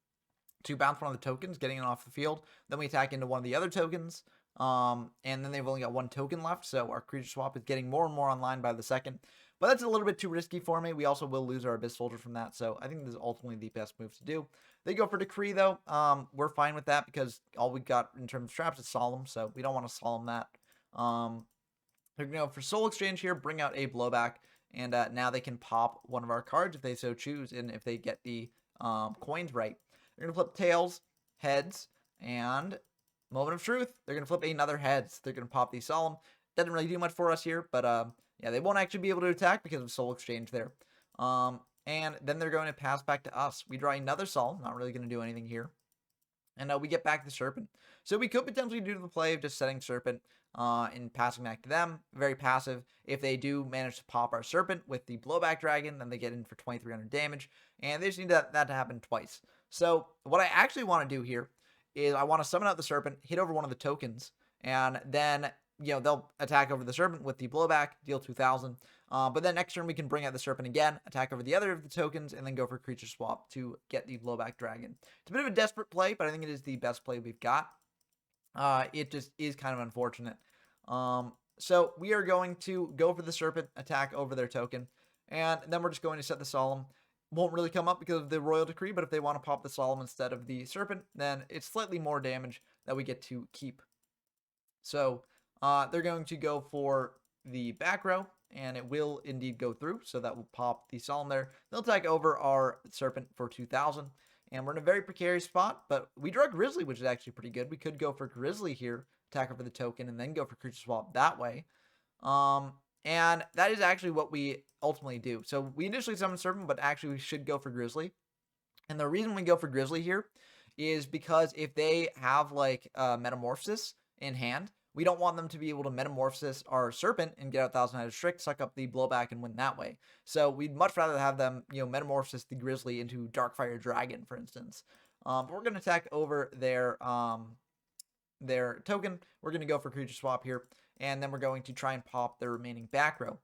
to bounce one of the tokens, getting it off the field. Then we attack into one of the other tokens. And then they've only got 1 token left, so our Creature Swap is getting more and more online by the second. But that's a little bit too risky for me. We also will lose our Abyss Soldier from that, so I think this is ultimately the best move to do. They go for Decree, though. We're fine with that because all we got in terms of traps is Solemn, so we don't want to Solemn that. They're going to go for Soul Exchange here, bring out a Blowback, and now they can pop one of our cards if they so choose, and if they get the coins right. They're going to flip Tails, Heads, and Moment of Truth. They're going to flip another Heads. They're going to pop the Solemn. Doesn't really do much for us here, but yeah, they won't actually be able to attack because of Soul Exchange there. And then they're going to pass back to us. We draw another Solemn. Not really going to do anything here. And we get back the Serpent. So we could potentially do the play of just setting Serpent and passing back to them. Very passive. If they do manage to pop our Serpent with the Blowback Dragon, then they get in for 2,300 damage. And they just need that to happen twice. So what I actually want to do here is I want to summon out the Serpent, hit over one of the tokens, and then they'll attack over the Serpent with the Blowback, deal 2,000. But then next turn we can bring out the Serpent again, attack over the other of the tokens, and then go for Creature Swap to get the Blowback Dragon. It's a bit of a desperate play, but I think it is the best play we've got. It just is kind of unfortunate. So we are going to go for the Serpent, attack over their token, and then we're just going to set the Solemn. Won't really come up because of the Royal Decree, but if they want to pop the Solemn instead of the Serpent, then it's slightly more damage that we get to keep. So they're going to go for the back row, and it will indeed go through, so that will pop the Solemn there. They'll attack over our Serpent for 2,000, and we're in a very precarious spot, but we draw Grizzly, which is actually pretty good. We could go for Grizzly here, attack over the token, and then go for creature swap that way. And that is actually what we ultimately do. So we initially summon Serpent, but actually we should go for Grizzly. And the reason we go for Grizzly here is because if they have like Metamorphosis in hand, we don't want them to be able to Metamorphosis our Serpent and get out 1,000 Strict, suck up the blowback, and win that way. So we'd much rather have them, Metamorphosis the Grizzly into Darkfire Dragon, for instance. But we're going to attack over their token. We're going to go for creature swap here, and then we're going to try and pop their remaining back row.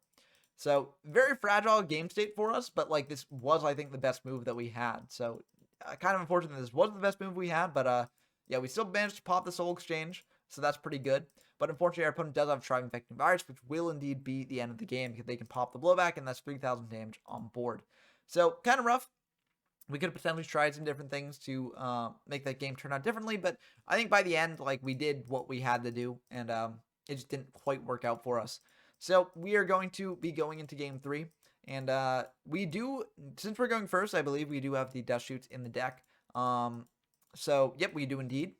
So very fragile game state for us, but like this was, I think, the best move that we had. So kind of unfortunate that this wasn't the best move we had, but yeah, we still managed to pop the Soul Exchange, so that's pretty good. But unfortunately, our opponent does have Tribe Infecting Virus, which will indeed be the end of the game because they can pop the blowback, and that's 3,000 damage on board. So kind of rough. We could have potentially tried some different things to make that game turn out differently, but I think by the end, like, we did what we had to do, and it just didn't quite work out for us. So we are going to be going into game 3, and we do, since we're going first, I believe we do have the Dust Shoots in the deck. So yep, we do indeed.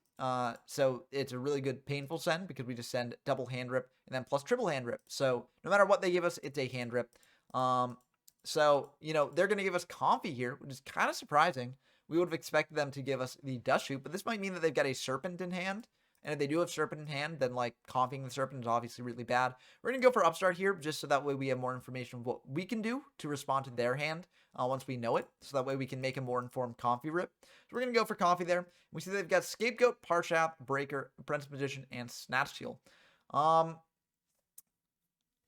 So it's a really good painful send because we just send double hand rip and then plus triple hand rip. So no matter what they give us, it's a hand rip. So, they're going to give us Comfy here, which is kind of surprising. We would have expected them to give us the Dust Shoot, but this might mean that they've got a Serpent in hand. And if they do have Serpent in hand, then, like, Comfying the Serpent is obviously really bad. We're going to go for Upstart here, just so that way we have more information of what we can do to respond to their hand once we know it. So that way we can make a more informed Comfy rip. So we're going to go for Comfy there. We see they've got Scapegoat, Parshath, Breaker, Apprentice Magician, and Snatch Steal.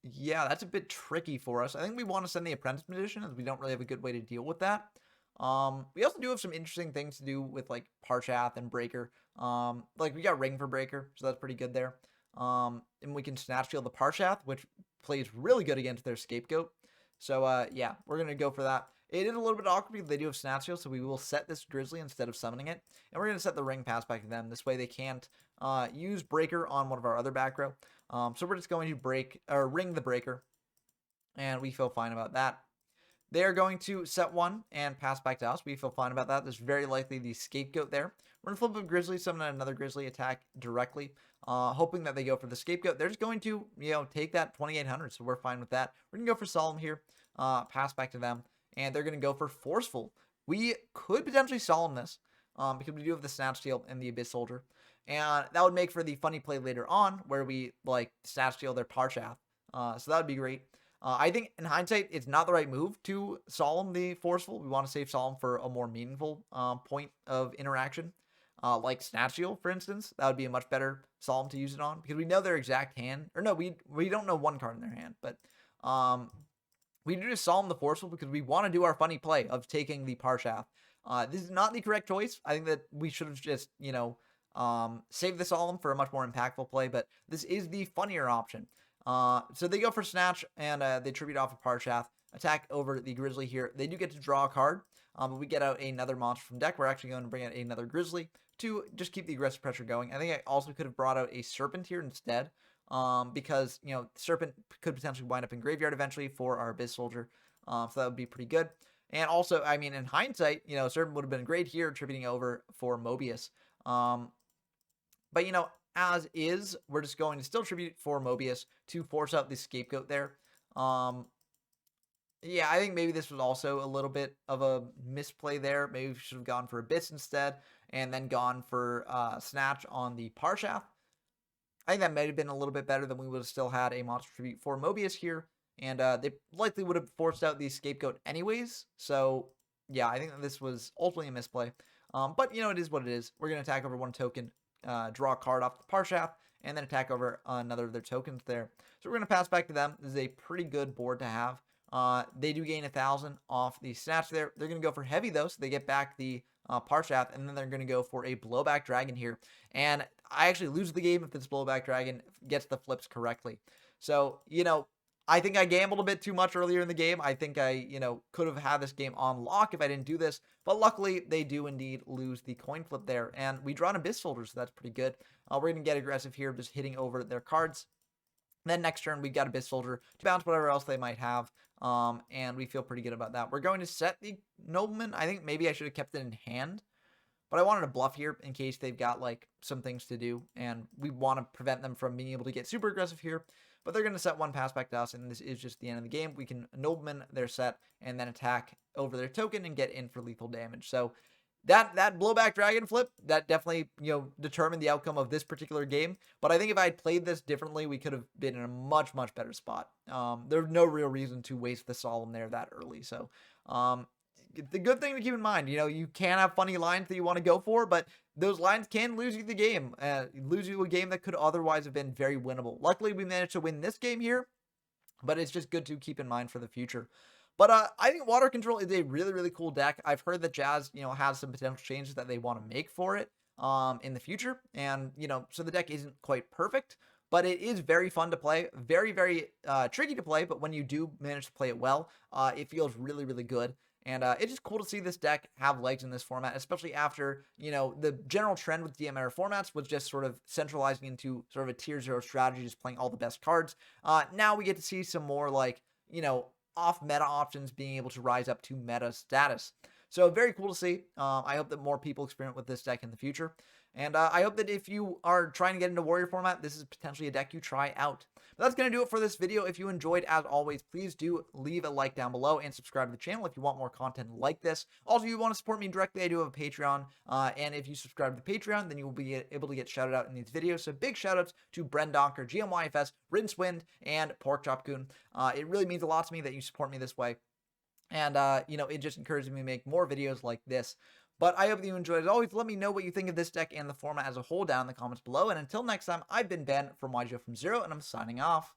Yeah, that's a bit tricky for us. I think we want to send the Apprentice Magician, as we don't really have a good way to deal with that. We also do have some interesting things to do with, like, Parshath and Breaker. Like, we got Ring for Breaker, so that's pretty good there. And we can Snatch Steal the Parshath, which plays really good against their Scapegoat. So, yeah, we're going to go for that. It is a little bit awkward because they do have Snatch Steal, so we will set this Grizzly instead of summoning it. And we're going to set the Ring pass back to them. This way they can't use Breaker on one of our other back row. So we're just going to ring the Breaker, and we feel fine about that. They're going to set one and pass back to us. We feel fine about that. There's very likely the Scapegoat there. We're going to flip a Grizzly, summon another Grizzly, attack directly, hoping that they go for the Scapegoat. They're just going to, take that 2,800, so we're fine with that. We're going to go for Solemn here, pass back to them, and they're going to go for Forceful. We could potentially Solemn this, because we do have the Snatch Steal and the Abyss Soldier. And that would make for the funny play later on where we, like, Snatch Steal their Parshath. So that would be great. I think in hindsight, it's not the right move to Solemn the Forceful. We want to save Solemn for a more meaningful point of interaction. Like Snatch Steal, for instance. That would be a much better Solemn to use it on. Because we know their exact hand. Or no, we don't know one card in their hand. But we do just Solemn the Forceful because we want to do our funny play of taking the Parshath. This is not the correct choice. I think that we should have just, save the Solemn for a much more impactful play, but this is the funnier option. So they go for Snatch, and they tribute off a Parshath, attack over the Grizzly here. They do get to draw a card, but we get out another monster from deck. We're actually going to bring out another Grizzly to just keep the aggressive pressure going. I think I also could have brought out a Serpent here instead, because, Serpent could potentially wind up in graveyard eventually for our Abyss Soldier, so that would be pretty good. And also, I mean, in hindsight, Serpent would have been great here, tributing over for Mobius. But, as is, we're just going to still tribute for Mobius to force out the Scapegoat there. Yeah, I think maybe this was also a little bit of a misplay there. Maybe we should have gone for Abyss instead, and then gone for Snatch on the Parshath. I think that might have been a little bit better than we would have still had a monster tribute for Mobius here. And they likely would have forced out the Scapegoat anyways. So, yeah, I think that this was ultimately a misplay. But, it is what it is. We're going to attack over one token, draw a card off the Parshath, and then attack over another of their tokens there. So we're going to pass back to them. This is a pretty good board to have. They do gain 1,000 off the Snatch there. They're going to go for Heavy, though, so they get back the Parshath, and then they're going to go for a Blowback Dragon here. And I actually lose the game if this Blowback Dragon gets the flips correctly. So, I think I gambled a bit too much earlier in the game. I think I, could have had this game on lock if I didn't do this. But luckily, they do indeed lose the coin flip there. And we draw an Abyss Soldier, so that's pretty good. We're going to get aggressive here, just hitting over their cards. Then next turn, we've got Abyss Soldier to bounce whatever else they might have. And we feel pretty good about that. We're going to set the Nobleman. I think maybe I should have kept it in hand. But I wanted to bluff here in case they've got like some things to do. And we want to prevent them from being able to get super aggressive here. But they're going to set one pass back to us, and this is just the end of the game. We can Nobleman their set and then attack over their token and get in for lethal damage. So that blowback dragon flip, that definitely, determined the outcome of this particular game. But I think if I had played this differently, we could have been in a much, much better spot. There's no real reason to waste the Solemn there that early. So the good thing to keep in mind, you can have funny lines that you want to go for, but those lines can lose you the game, lose you a game that could otherwise have been very winnable. Luckily, we managed to win this game here, but it's just good to keep in mind for the future. But I think Water Control is a really, really cool deck. I've heard that Jazz, has some potential changes that they want to make for it in the future. And, so the deck isn't quite perfect, but it is very fun to play. Very, very tricky to play, but when you do manage to play it well, it feels really, really good. And it's just cool to see this deck have legs in this format, especially after, the general trend with DM era formats was just sort of centralizing into sort of a tier 0 strategy, just playing all the best cards. Now we get to see some more like, off meta options being able to rise up to meta status. So very cool to see. I hope that more people experiment with this deck in the future. And I hope that if you are trying to get into Warrior format, this is potentially a deck you try out. But that's going to do it for this video. If you enjoyed, as always, please do leave a like down below and subscribe to the channel if you want more content like this. Also, if you want to support me directly, I do have a Patreon. And if you subscribe to the Patreon, then you will be able to get shouted out in these videos. So big shout outs to Brendonker, GMYFS, Rincewind, and Porkchopgoon. It really means a lot to me that you support me this way. And, it just encourages me to make more videos like this. But I hope that you enjoyed. As always, let me know what you think of this deck and the format as a whole down in the comments below. And until next time, I've been Ben from YGO from Zero, and I'm signing off.